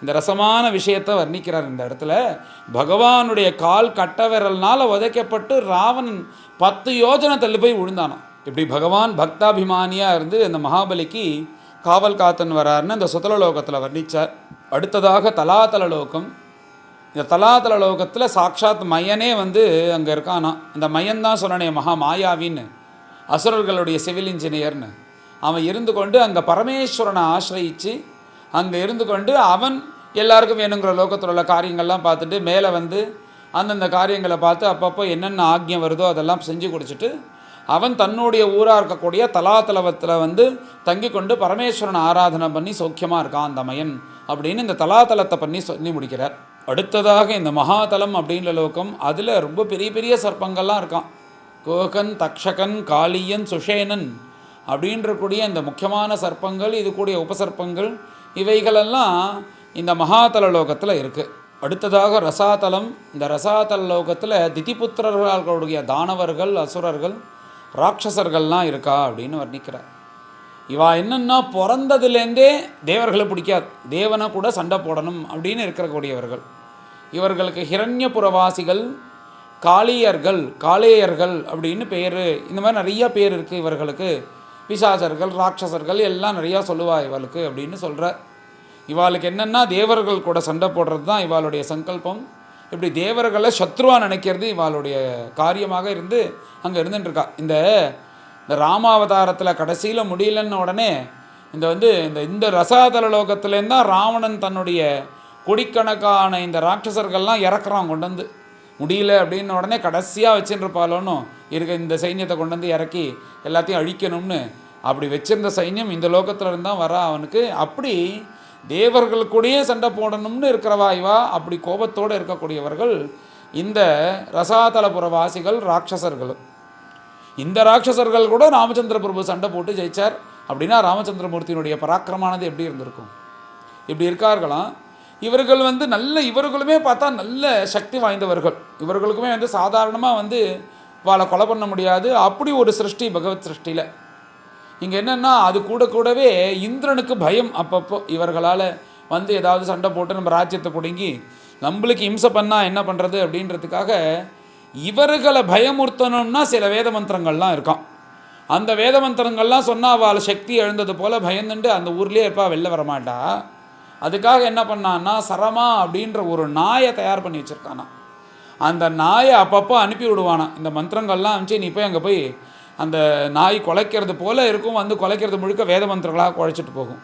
இந்த ரசமான விஷயத்தை வர்ணிக்கிறார். இந்த இடத்துல பகவானுடைய கால் கட்ட விரல்னால் உதைக்கப்பட்டு ராவணன் 10 யோஜனை தள்ளி போய் விழுந்தானான். இப்படி பகவான் பக்தாபிமானியாக இருந்து இந்த மகாபலிக்கு காவல் காத்தன் வராருன்னு இந்த சுத்தலலோகத்தில் வர்ணித்தார். அடுத்ததாக தலாதலலோகம். இந்த தலாதலலோகத்தில் சாக்ஷாத் மையனே அங்கே இருக்கானா. இந்த மையன்தான் சொன்னனே மகா மாயாவின்னு, அசுரர்களுடைய சிவில் இன்ஜினியர்னு. அவன் இருந்து கொண்டு அங்கே பரமேஸ்வரனை ஆசிரியித்து அங்கே இருந்து கொண்டு அவன் எல்லாருக்கும் வேணுங்கிற லோகத்தில் உள்ள காரியங்கள்லாம் பார்த்துட்டு மேலே அந்தந்த காரியங்களை பார்த்து அப்பப்போ என்னென்ன ஆக்ஞம் வருதோ அதெல்லாம் செஞ்சு கொடுத்துட்டு அவன் தன்னுடைய ஊராக இருக்கக்கூடிய தலாதலத்தில் தங்கி கொண்டு பரமேஸ்வரனை ஆராதனை பண்ணி சௌக்கியமாக இருக்கான் அந்த மயன் அப்படின்னு இந்த தலாதலத்தை பண்ணி சொல்லி முடிக்கிறார். அடுத்ததாக இந்த மகாதலம் அப்படின்ற லோகம், அதில் ரொம்ப பெரிய பெரிய சர்ப்பங்கள்லாம் இருக்கான். குகன், தக்ஷகன், காளியன், சுஷேனன் அப்படின்றக்கூடிய இந்த முக்கியமான சர்ப்பங்கள், இது கூடிய உபசர்ப்பங்கள், இவைகளெல்லாம் இந்த மகாதல லோகத்தில் இருக்குது. அடுத்ததாக ரசாதலம். இந்த ரசாதல லோகத்தில் திதிபுத்திரர்களுடைய தானவர்கள், அசுரர்கள், ராட்சசர்கள்லாம் இருக்கா அப்படின்னு வர்ணிக்கிறார். இவா என்னன்னா பிறந்ததுலேருந்தே தேவர்களை பிடிக்காது, தேவனை கூட சண்டை போடணும் அப்படின்னு இருக்கக்கூடியவர்கள். இவர்களுக்கு ஹிரண்யபுரவாசிகள், காளியர்கள், காளேயர்கள் அப்படின்னு பேர், இந்த மாதிரி நிறையா பேர் இருக்குது இவர்களுக்கு. பிசாசர்கள், ராட்சசர்கள் எல்லாம் நிறையா சொல்லுவா இவளுக்கு அப்படின்னு சொல்கிறார். இவாளுக்கு என்னென்னா தேவர்கள் கூட சண்டை போடுறது தான் இவாளுடைய சங்கல்பம். இப்படி தேவர்களை சத்ருவாக நினைக்கிறது இவாளுடைய காரியமாக இருந்து அங்கே இருந்துட்டுருக்கா. இந்த ராமாவதாரத்தில் கடைசியில் முடியலன்னு உடனே இந்த ரசாதல லோகத்துலேருந்து தான் ராவணன் தன்னுடைய கோடிக்கணக்கான இந்த ராட்சசர்கள்லாம் இறக்குறான் கொண்டு வந்து. முடியல அப்படின்னு உடனே கடைசியாக வச்சுருப்பாளோன்னு இருக்க இந்த சைன்யத்தை கொண்டு வந்து இறக்கி எல்லாத்தையும் அழிக்கணும்னு அப்படி வச்சிருந்த சைன்யம் இந்த லோகத்தில் இருந்தால் வர அவனுக்கு. அப்படி தேவர்கள் கூடயே சண்டை போடணும்னு இருக்கிறவா இவா. அப்படி கோபத்தோடு இருக்கக்கூடியவர்கள் இந்த ரசாதலபுர வாசிகள், ராட்சசர்கள். இந்த ராட்சசர்கள் கூட ராமச்சந்திர பிரபு சண்டை போட்டு ஜெயிச்சார் அப்படின்னா ராமச்சந்திரமூர்த்தியினுடைய பராக்கிரமானது எப்படி இருந்திருக்கும்? இப்படி இருக்கார்களாம். இவர்கள் இவர்களுமே பார்த்தா நல்ல சக்தி வாய்ந்தவர்கள். இவர்களுக்குமே சாதாரணமாக வாழை கொலை பண்ண முடியாது. அப்படி ஒரு சிருஷ்டி பகவத் சிருஷ்டியில். இங்கே என்னென்னா அது கூடவே இந்திரனுக்கு பயம். அப்பப்போ இவர்களால் ஏதாவது சண்டை போட்டு நம்ம ராஜ்யத்தை பிடுங்கி நம்மளுக்கு இம்சை பண்ணால் என்ன பண்ணுறது அப்படின்றதுக்காக இவர்களை பயமுறுத்தணும்னா சில வேத மந்திரங்கள்லாம் இருக்கான். அந்த வேத மந்திரங்கள்லாம் சொன்னால் அவள் சக்தி எழுந்தது போல் பயந்துட்டு அந்த ஊர்லேயே இருப்பா, வெளில வரமாட்டா. அதுக்காக என்ன பண்ணான்னா சரமா அப்படின்ற ஒரு நாயை தயார் பண்ணி வச்சுருக்கானா. அந்த நாயை அப்பப்போ அனுப்பி விடுவானா. இந்த மந்திரங்கள்லாம் அனுப்பிச்சு நீ போய் அங்கே போய் அந்த நாய் குலைக்கிறது போல் இருக்கும், குலைக்கிறது முழுக்க வேத மந்திரங்களாக குழைச்சிட்டு போகும்.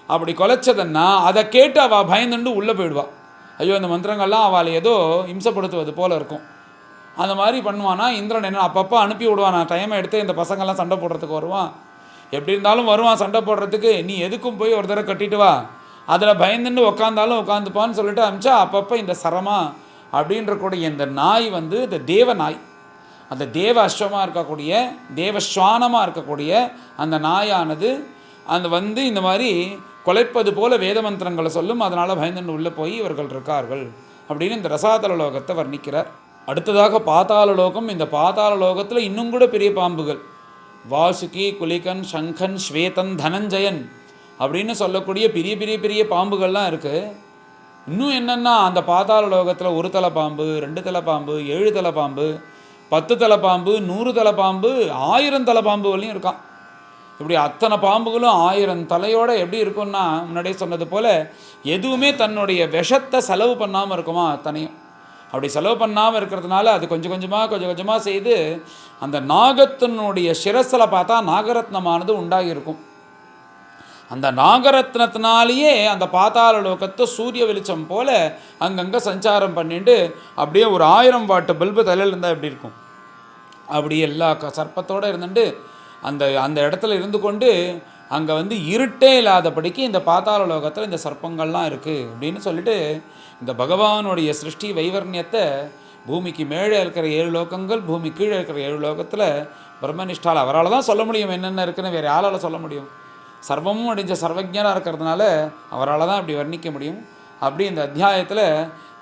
அப்படி குலைச்சதுன்னா அதை கேட்டு அவள் பயந்துண்டு உள்ளே போயிடுவாள். ஐயோ இந்த மந்திரங்கள்லாம் அவளை ஏதோ இம்சப்படுத்துவது போல் இருக்கும். அந்த மாதிரி பண்ணுவானா. இந்திரன் என்ன அப்பப்போ அனுப்பி விடுவானா. டைமை எடுத்து இந்த பசங்கள்லாம் சண்டை போடுறதுக்கு வருவான். எப்படி இருந்தாலும் வருவான் சண்டை போடுறதுக்கு. நீ எதுக்கும் போய் ஒரு தடவை கட்டிட்டு வா, அதில் பயந்துட்டு உட்காந்தாலும் உட்காந்துப்பான்னு சொல்லிட்டு அனுப்பிச்சா அப்பப்போ இந்த சரமா அப்படின்ற கூடிய இந்த நாய் இந்த தேவ நாய், அந்த தேவ அஸ்வமாக இருக்கக்கூடிய தேவஸ்வானமாக இருக்கக்கூடிய அந்த நாயானது இந்த மாதிரி கொலைப்பது போல வேத மந்திரங்களை சொல்லும். அதனால் பயந்துட்டு உள்ளே போய் இவர்கள் இருக்கார்கள் அப்படின்னு இந்த ரசாதல லோகத்தை வர்ணிக்கிறார். அடுத்ததாக பாதாள லோகம். இந்த பாதாள லோகத்தில் இன்னும் கூட பெரிய பாம்புகள், வாசுகி, குலிகன், சங்கன், ஸ்வேதன், தனஞ்சயன் அப்படின்னு சொல்லக்கூடிய பெரிய பெரிய பெரிய பாம்புகள்லாம் இருக்குது. இன்னும் என்னென்னா அந்த பாதாள லோகத்தில் 1 தலை பாம்பு, 2 தலை பாம்பு, 7 தலை பாம்பு, 10 தலை பாம்பு, 100 தலை பாம்பு, 1000 தலை பாம்பு வரையும் இருக்கான். இப்படி அத்தனை பாம்புகளும் 1000 தலையோடு எப்படி இருக்குன்னா முன்னாடியே சொன்னது போல் எதுவுமே தன்னுடைய விஷத்தை செலவு பண்ணாமல் இருக்குமா அத்தனையும். அப்படி செலவு பண்ணாமல் இருக்கிறதுனால அது கொஞ்சம் கொஞ்சமாக செய்து அந்த நாகத்தினுடைய சிரசில் பார்த்தா நாகரத்னமானது உண்டாகியிருக்கும். அந்த நாகரத்னத்தினாலேயே அந்த பாதாள லோகத்தை சூரிய வெளிச்சம் போல் அங்கங்கே சஞ்சாரம் பண்ணிட்டு அப்படியே ஒரு 1000 வாட்டு பல்பு தலையில் இருந்தால் எப்படி இருக்கும் அப்படி எல்லா சர்ப்பத்தோடு இருந்துட்டு அந்த இடத்துல இருந்து கொண்டு அங்கே இருட்டே இல்லாதபடிக்கு இந்த பாதாள லோகத்தில் இந்த சர்ப்பங்கள்லாம் இருக்குது அப்படின்னு சொல்லிட்டு இந்த பகவானுடைய சிருஷ்டி வைவர்ணியத்தை பூமிக்கு மேலே இருக்கிற 7 லோகங்கள், பூமி கீழே இருக்கிற 7 லோகத்தில் பிரம்மனிஷ்டால் அவரால் தான் சொல்ல முடியும் என்னென்ன இருக்குன்னு. வேறு யாரால் சொல்ல முடியும்? சர்வமும் அடிஞ்ச சர்வஜனாக இருக்கிறதுனால அவரால் தான் அப்படி வர்ணிக்க முடியும். அப்படி இந்த அத்தியாயத்தில்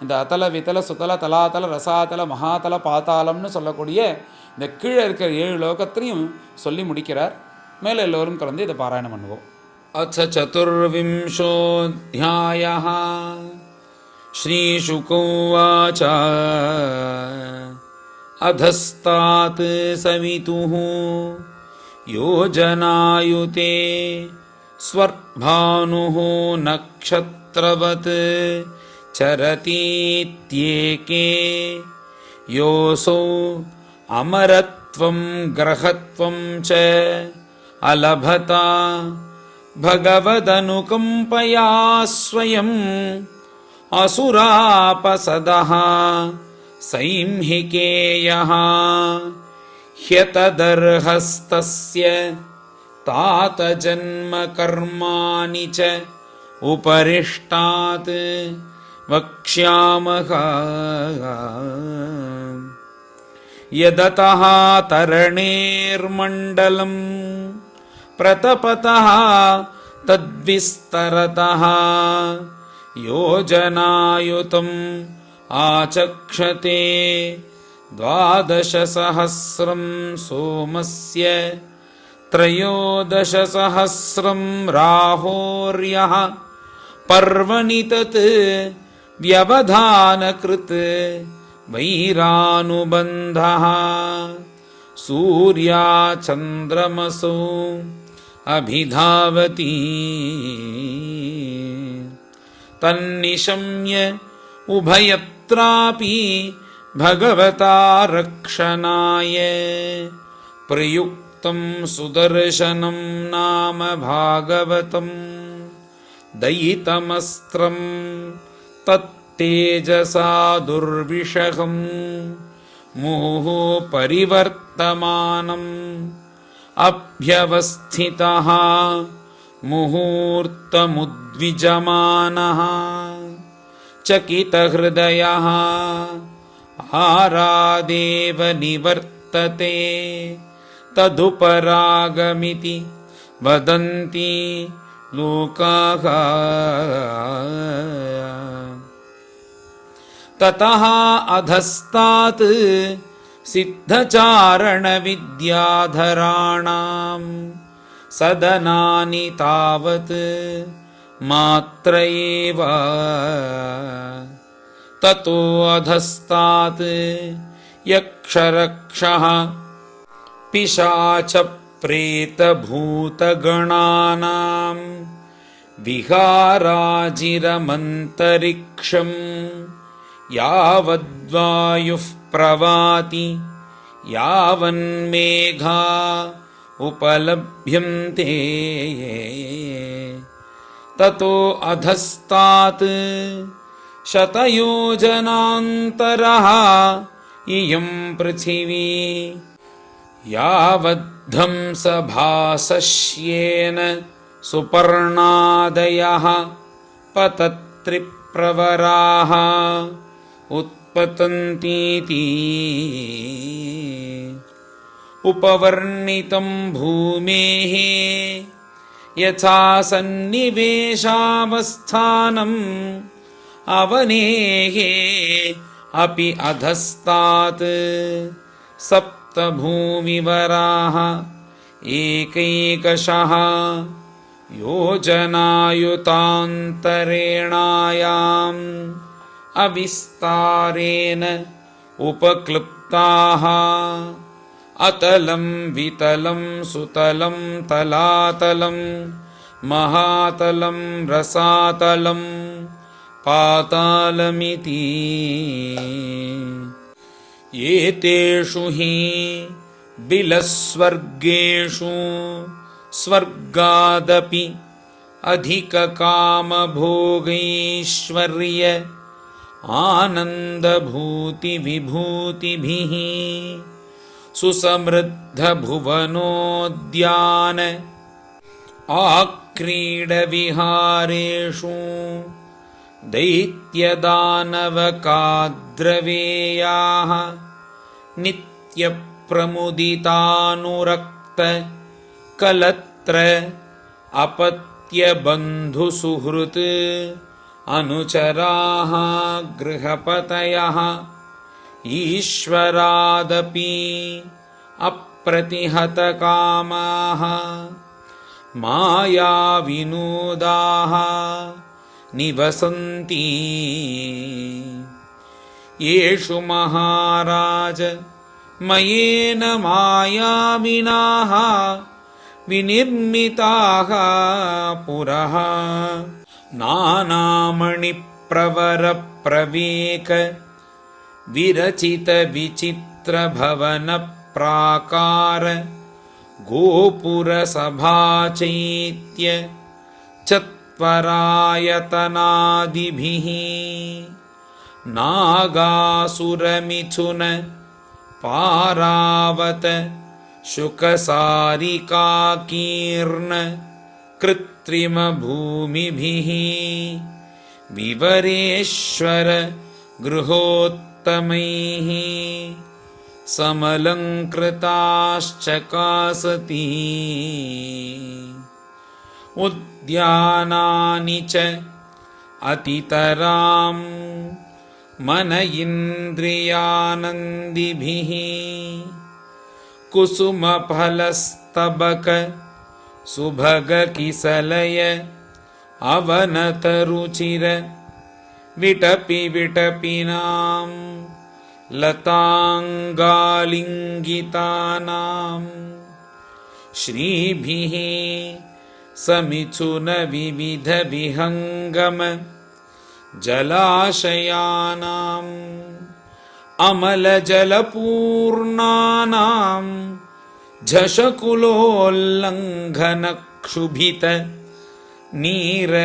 இந்த அதல, வித்தல, சுத்தல, தலாதல, ரசாதல, மகாதல, பாதாளம்னு சொல்லக்கூடிய இந்த கீழே இருக்கிற 7 லோகத்திலையும் சொல்லி முடிக்கிறார். மேலே எல்லோரும் கலந்து இதை பாராயணம் பண்ணுவோம். அச்ச சதுர்விம்சோऽध्यायः ஸ்ரீசுகோவாச அதஸ்தாத் சவிதுः योजनायुते स्वर्भानुः नक्षत्रवत् चरतीत्येके योऽसौ अमरत्वं ग्रहत्वं च अलभता भगवदनुकम्पया स्वयं असुरापसदः सैंहिकेयः ह्यतदर्हस्तस्य तात जन्म कर्माणि च उपरिष्टात् वक्ष्यामः यदतः तरणेर्मण्डलम् प्रतपतः तद्विस्तरतः योजनायुतम् आचक्षते 12,000 सोमस्य 13,000 राहोर्यः पर्वणि तत् व्यवधानकृत् वैरानुबन्धः सूर्याचन्द्रमसौ अभिधावति तन्निशम्य उभयत्रापि भगवता रक्षणाय प्रयुक्तं सुदर्शनं नाम भागवतं दयितमस्त्रं तत्तेजसा दुर्विषहं मुहुः परिवर्तमानम् अभ्यवस्थितः मुहूर्तमुद्विजमानः चकितहृदयः आरादेव निवर्तते तदुपरागमिति वदन्ति लोकाः ततः अधस्तात् सिद्धचारणविद्याधराणां सदनानि तावत् मात्र एव ततो अधस्तात् यक्षरक्षः पिशाचप्रेतभूतगणानां विहाराजिरमन्तरिक्षं यावद्वायुः प्रवाति यावन्मेघा उपलभ्यन्ते ततो अधस्तात् शतयोजनान्तरः इयं पृथिवी यावद्धंसभासस्येन सुपर्णादयः पतत्रिप्रवराः उत्पतन्तीति उपवर्णितं भूमेः यथा सन्निवेशावस्थानम् अवनेः अपि अधस्तात् सप्तभूमिवराः एकैकशः योजनायुतान्तरेणायाम् अविस्तारेण उपक्लृप्ताः अतलं वितलं सुतलं तलातलं महातलं रसातलं पातालमिति एतेषु हि बिलस्वर्गेषु स्वर्गादपि अधिककामभोगैश्वर्य आनन्दभूतिविभूतिभिः सुसमृद्धभुवनोद्यान आक्रीडविहारेषु दैत्यदानवकाद्रवेयाः नित्यप्रमुदितानुरक्त कलत्र अपत्यबन्धुसुहृत् अनुचराः गृहपतयः ईश्वरादपि अप्रतिहतकामाः मायाविनोदाः निवसन्ति येषु महाराज मयेन मायाविनाः विनिर्मिताः पुरः नानामणिप्रवरप्रवेक विरचितविचित्रभवनप्राकार गोपुरसभाचैत्य चत्वरायतनादिभिः नागासुरमिथुन पारावत शुकसारिकाकीर्ण कृत्रिमभूमिभिः विवरेश्वर गृहोत्तमैः समलङ्कृताश्चकासति उद्यानानि च अतितरां मन इन्द्रियानन्दिभिः कुसुमफलस्तबक सुभगकिसलय अवनतरुचिर विटपि विटपिनां लताङ्गालिङ्गितानां श्रीभिः समिथुन विविध विहङ्गम जलाशयानाम् अमलजलपूर्णानां झषकुलोल्लङ्घनक्षुभित नीरनीरजकुमुद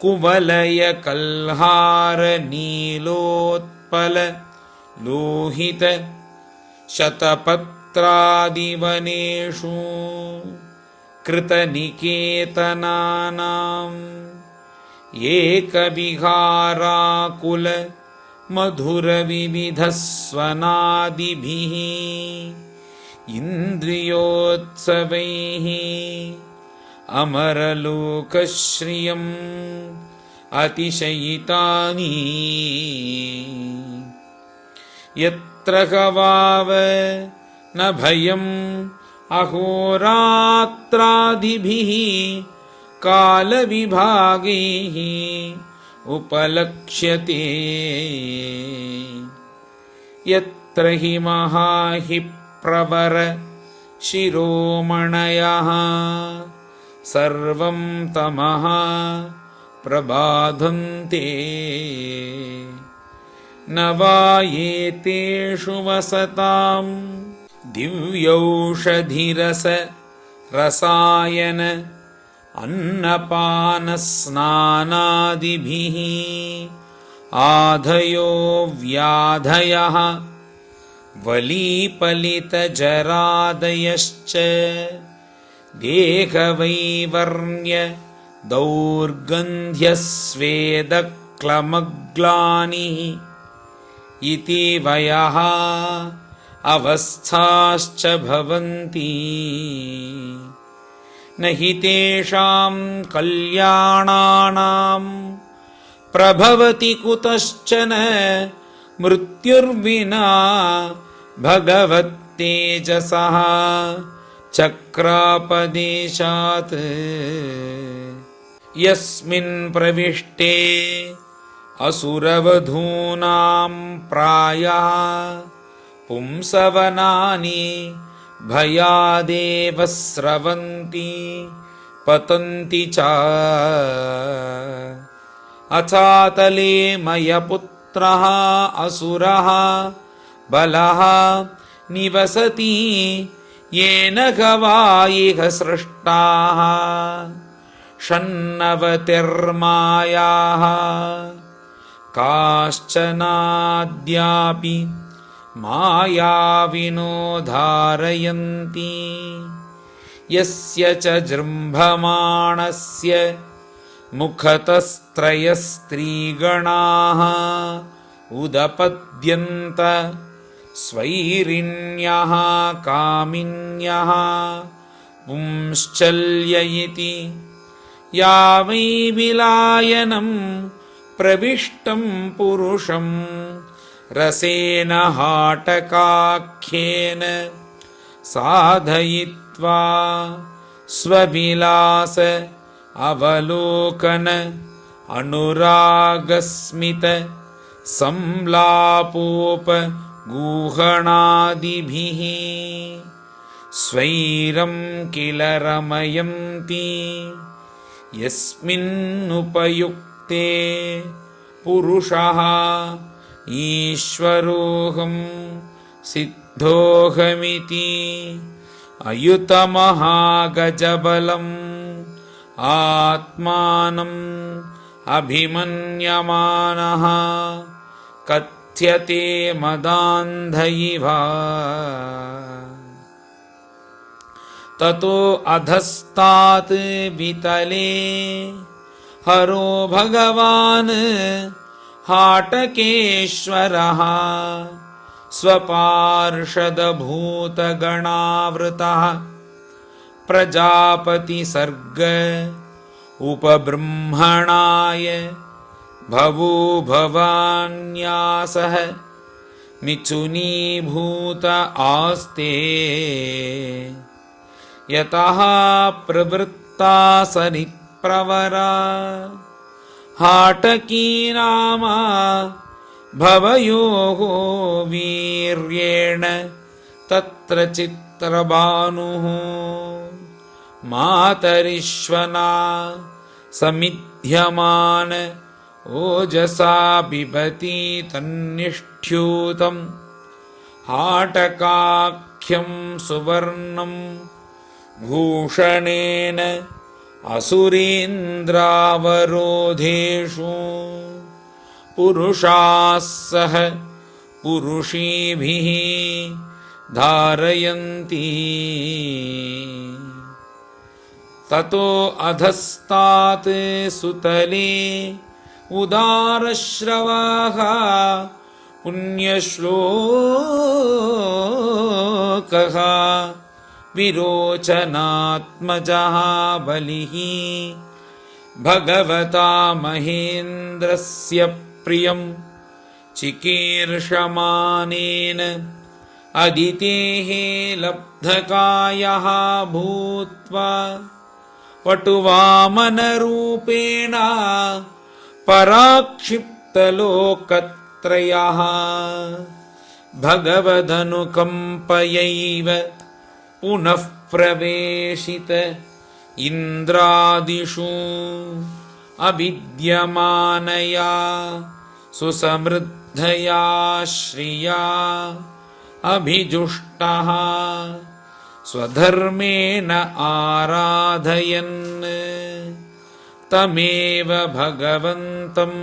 कुवलय कल्हार नीलोत्पल लोहित शतपत्रादिवनेषु कृतनिकेतनानाम् एकविहाराकुल मधुरविविधस्वनादिभिः इन्द्रियोत्सवैः अमरलोकश्रियम् अतिशयितानि यत्र गवाव न भयम् अहोरात्रादिभिः कालविभागैः उपलक्ष्यते यत्र हि महाहि प्रवर शिरोमणयः सर्वं तमः प्रबाधन्ते न वा एतेषु वसतां दिव्यौषधिरस रसायन अन्नपानस्नानादिभिः आधयो व्याधयः वलीपलितजरादयश्च देहवैवर्ण्य दौर्गन्ध्यस्वेदक्लमग्लानिः इति वयः अवस्थाश्च भवन्ति न हि तेषां कल्याणानां प्रभवति कुतश्चन मृत्युर्विना भगवत्तेजसः चक्रापदेशात् यस्मिन् प्रविष्टे असुरवधूनां प्रायः पुंसवनानि भयादेव स्रवन्ति पतन्ति च अथातले मयपुत्रः असुरः बलः निवसति येन गवायिह सृष्टाः षण्णवतिर्मायाः काश्चनाद्यापि मायाविनो धारयन्ति यस्य च जृम्भमाणस्य मुखतस्त्रयस्त्रीगणाः उदपद्यन्त स्वैरिण्यः कामिन्यः पुंश्चल्य इति या वै विलायनं प्रविष्टं पुरुषं रसेन हाटकाख्येन साधयित्वा स्वविलास अवलोकन अनुरागस्मित संलापोपगूहणादिभिः स्वैरं किल रमयन्ति यस्मिन्नुपयुक्ते पुरुषः ईश्वरोऽहं सिद्धोऽहमिति अयुतमहागजबलम् आत्मानम् अभिमन्यमानः कथ्यते मदान्ध इव ततो अधस्तात् वितले हरो भगवान् हाटकेश्वरः स्वपार्षदभूतगणावृतः प्रजापतिसर्ग उपब्रह्मणाय भवूभवान्यासः मिथुनीभूत आस्ते यतः प्रवृत्ता सरित्प्रवरा हाटकी नाम भवयोः वीर्येण तत्र चित्रभानुः मातरिश्वना समिध्यमान ओजसा बिभति तन्निष्ठ्यूतं हाटकाख्यं सुवर्णं भूषणेन असुरेन्द्रावरोधेषु पुरुषाः सह पुरुषीभिः धारयन्ति ततो अधस्तात् सुतले उदारश्रवः पुण्यश्लोकः विरोचनात्मजः बलिः भगवता महेन्द्रस्य प्रियं चिकीर्षमानेन अदितेः लब्धकायः भूत्वा वटुवामनरूपेण पराक्षिप्तलोकत्रयः भगवदनुकम्पयैव पुनः प्रवेशित इन्द्रादिषु अविद्यमानया सुसमृद्धया श्रिया अभिजुष्टः स्वधर्मेण आराधयन् तमेव भगवन्तम्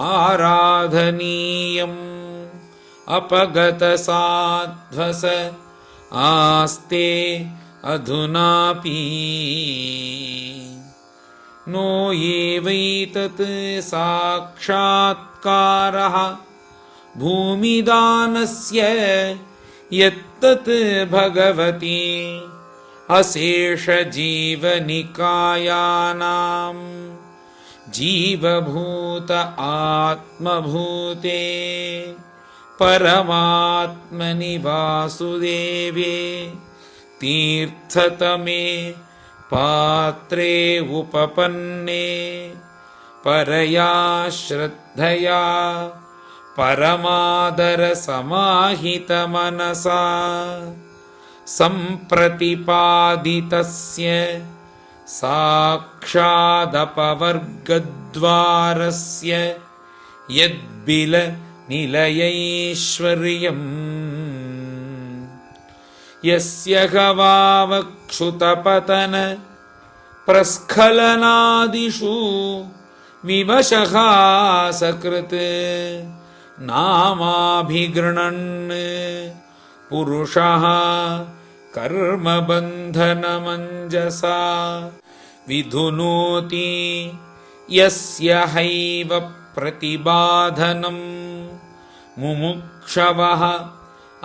आराधनीयम् अपगतसाध्वस आस्ते अधुनापि नो एवैतत् साक्षात्कारः भूमिदानस्य यत्तत् भगवती अशेषजीवनिकायानां जीवभूत आत्मभूते परमात्मनि वासुदेवे तीर्थतमे पात्रे उपपन्ने परया श्रद्धया परमादरसमाहितमनसा सम्प्रतिपादितस्य साक्षादपवर्गद्वारस्य यद्बिलनिलयैश्वर्यम् यस्य गवावक्षुतपतन प्रस्खलनादिषु विवशः सकृत् नामाभिगृणन् पुरुषः कर्मबन्धनमञ्जसा विधुनोति यस्य हैव प्रतिबाधनं मुमुक्षवः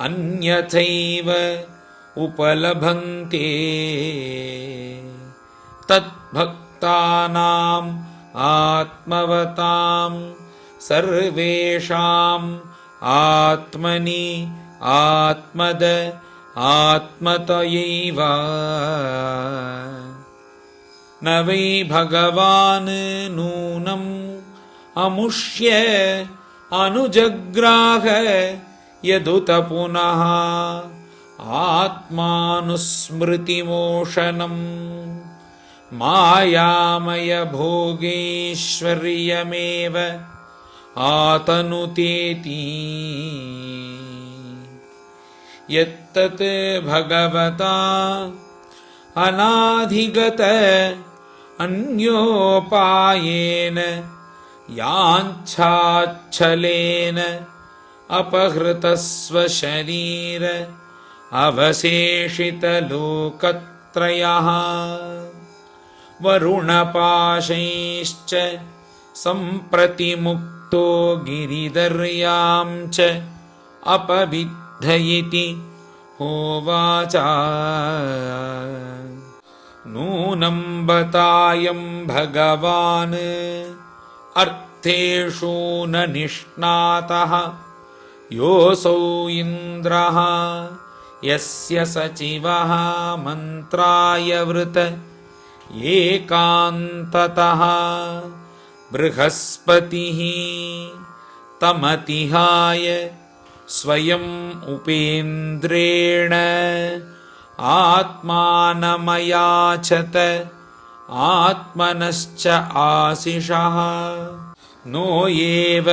अन्यथैव उपलभन्ते तद्भक्तानाम् आत्मवतां सर्वेषाम् आत्मनि आत्मद आत्मतयैव न वै भगवान् नूनम् अमुष्य अनुजग्राह यदुत पुनः आत्मानुस्मृतिमोषणम् मायामय भोगैश्वर्यमेव आतनुतेति यत्तत् भगवता अनाधिगत अन्योपायेन याञ्छाच्छलेन अपहृतस्वशरीर अवशेषितलोकत्रयः वरुणपाशैश्च सम्प्रति मुक्त युक्तो गिरिदर्यां च अपविद्ध इति होवाच। नूनं बतायं भगवान् अर्थेषु न निष्णातः योऽसौ इन्द्रः यस्य सचिवः मन्त्राय वृत एकान्ततः बृहस्पतिः तमतिहाय स्वयं उपेन्द्रेण आत्मानमयाचत आत्मनश्च आशिषः नो एव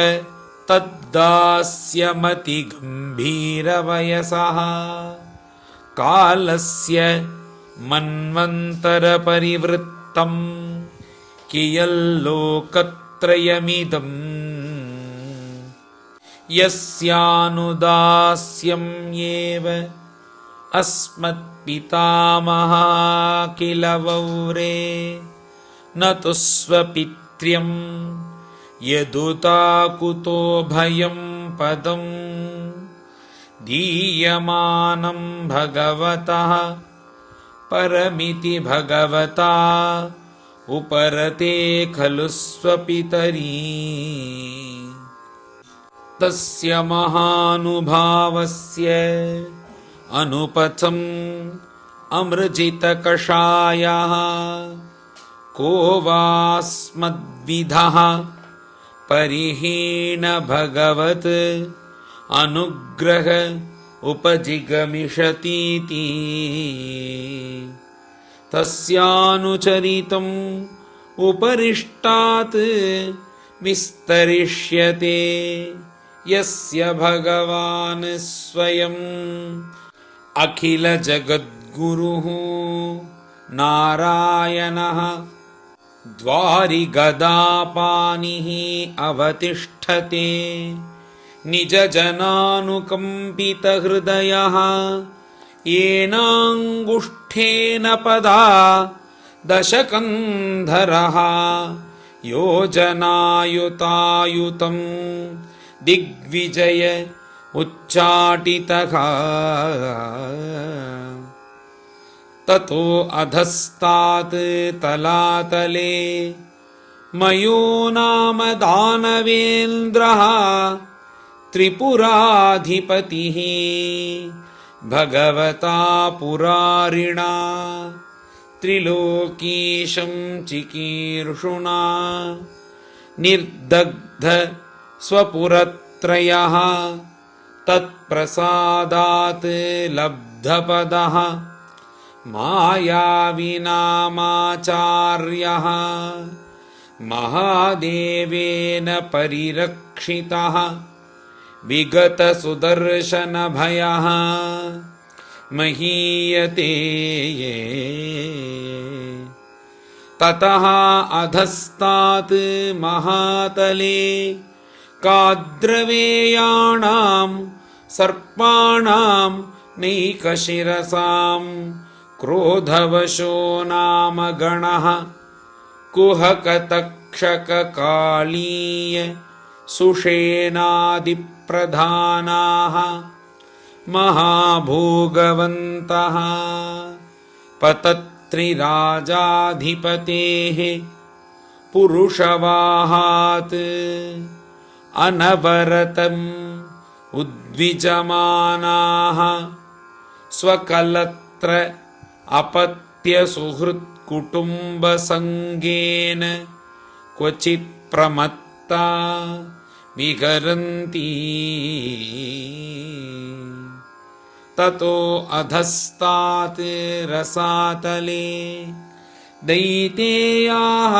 तद्दास्यमतिगम्भीरवयसः कालस्य मन्वन्तरपरिवृत्तं कियल्लोकत्रयमिदम् यस्यानुदास्यं एव अस्मत्पितामहा किल वौरे न तु स्वपित्र्यं यदुता कुतो भयं पदं दीयमानं भगवतः परमिति भगवता उपरते खलु स्वपितरी। तस्य महानुभावस्य अनुपथम् अमृजितकषायः को वास्मद्विधः परिहीन भगवत् अनुग्रह उपजिगमिषतीति तस्यानुचरितम् उपरिष्टात् विस्तरिष्यते यस्य भगवान् स्वयं अखिल जगद्गुरुः नारायणः द्वारि गदापानिः अवतिष्ठते निज जनानुकम्पितहृदयः येनाङ्गुष्ठेन पदा दशकन्धरः योजनायुतायुतं दिग्विजय उच्चाटितः ततो अधस्तात् तलातले मयो नाम दानवेन्द्रः त्रिपुराधिपतिः भगवता पुरारिणा त्रिलोकीशं चिकीर्षुणा निर्दग्ध स्वपुरत्रयः तत्प्रसादात् लब्धपदः मायाविनामाचार्यः महादेवेन परिरक्षितः विगतसुदर्शनभयः महीयते। ततः अधस्तात् महातले काद्रवेयाणां सर्पाणां नैकशिरसां क्रोधवशो नाम गणः कुहकतक्षककालीय सुषेणादिप्रधानाः महाभोगवन्तः पतत्रिराजाधिपतेः पुरुषवाहात् अनवरतम् उद्विजमानाः स्वकलत्र अपत्यसुहृत्कुटुम्बसङ्गेन क्वचित् प्रमत्ता विहरन्ति। ततो अधस्तात् रसातले दैतेयाः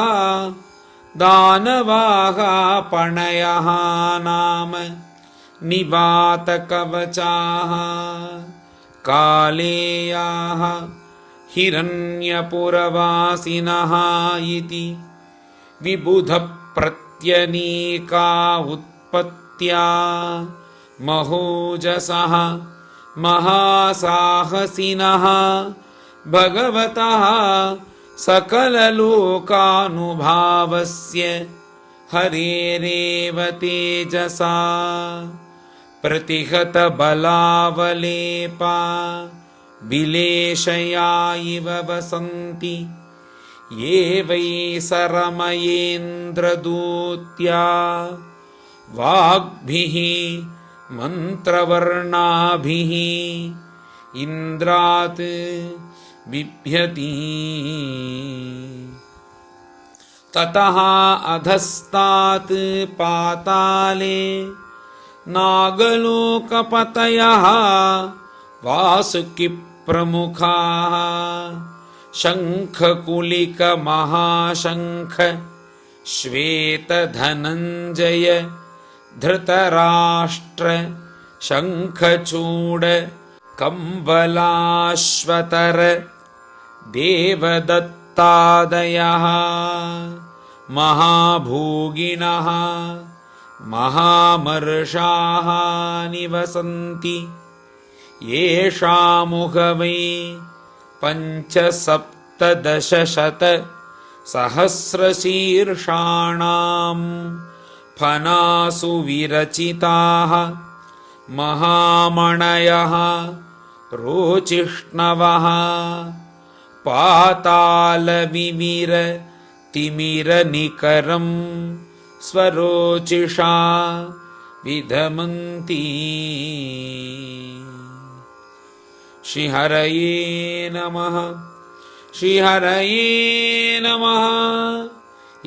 दानवाः पणयः नाम निवातकवचाः कालेयाः हिरण्यपुरवासिनः इति विबुधप्रत्यनीका उत्पत्त्या महोजसः महासाहसिनः भगवतः सकललोकानुभावस्य हरेरेव तेजसा प्रतिहतबलावलेपा विलेशया इव वसन्ति ये वै सरमयेन्द्रदूत्या वाग्भिः मन्त्रवर्णाभिः इन्द्रात् बिभ्यति। ततः अधस्तात् पाताले नागलोकपतयः वासुकिप्रमुखाः शङ्खकुलिकमहाशङ्ख श्वेतधनञ्जय धृतराष्ट्र शङ्खचूड कम्बलाश्वतर देवदत्तादयः महाभोगिनः महामर्षाः निवसन्ति। येषामुखवै पञ्चसप्तदशशतसहस्रशीर्षाणां फनासु विरचिताः महामणयः रोचिष्णवः पातालविविर तिमिरनिकरं स्वरोचिषा विधमन्ति। श्रीहरये नमः। श्रीहरये नमः।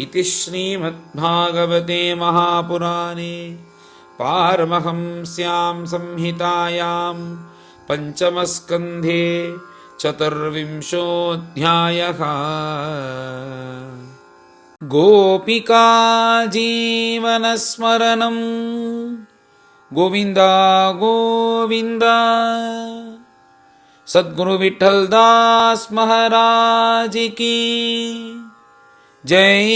इति श्रीमद्भागवते महापुराणे पारमहंस्यां संहितायां पञ्चमस्कन्धे चतुर्विंशोऽध्यायः। गोपिका जीवनस्मरणं गोविन्द गोविन्द। सद्गुरु विठ्ठलदास महाराज की जय।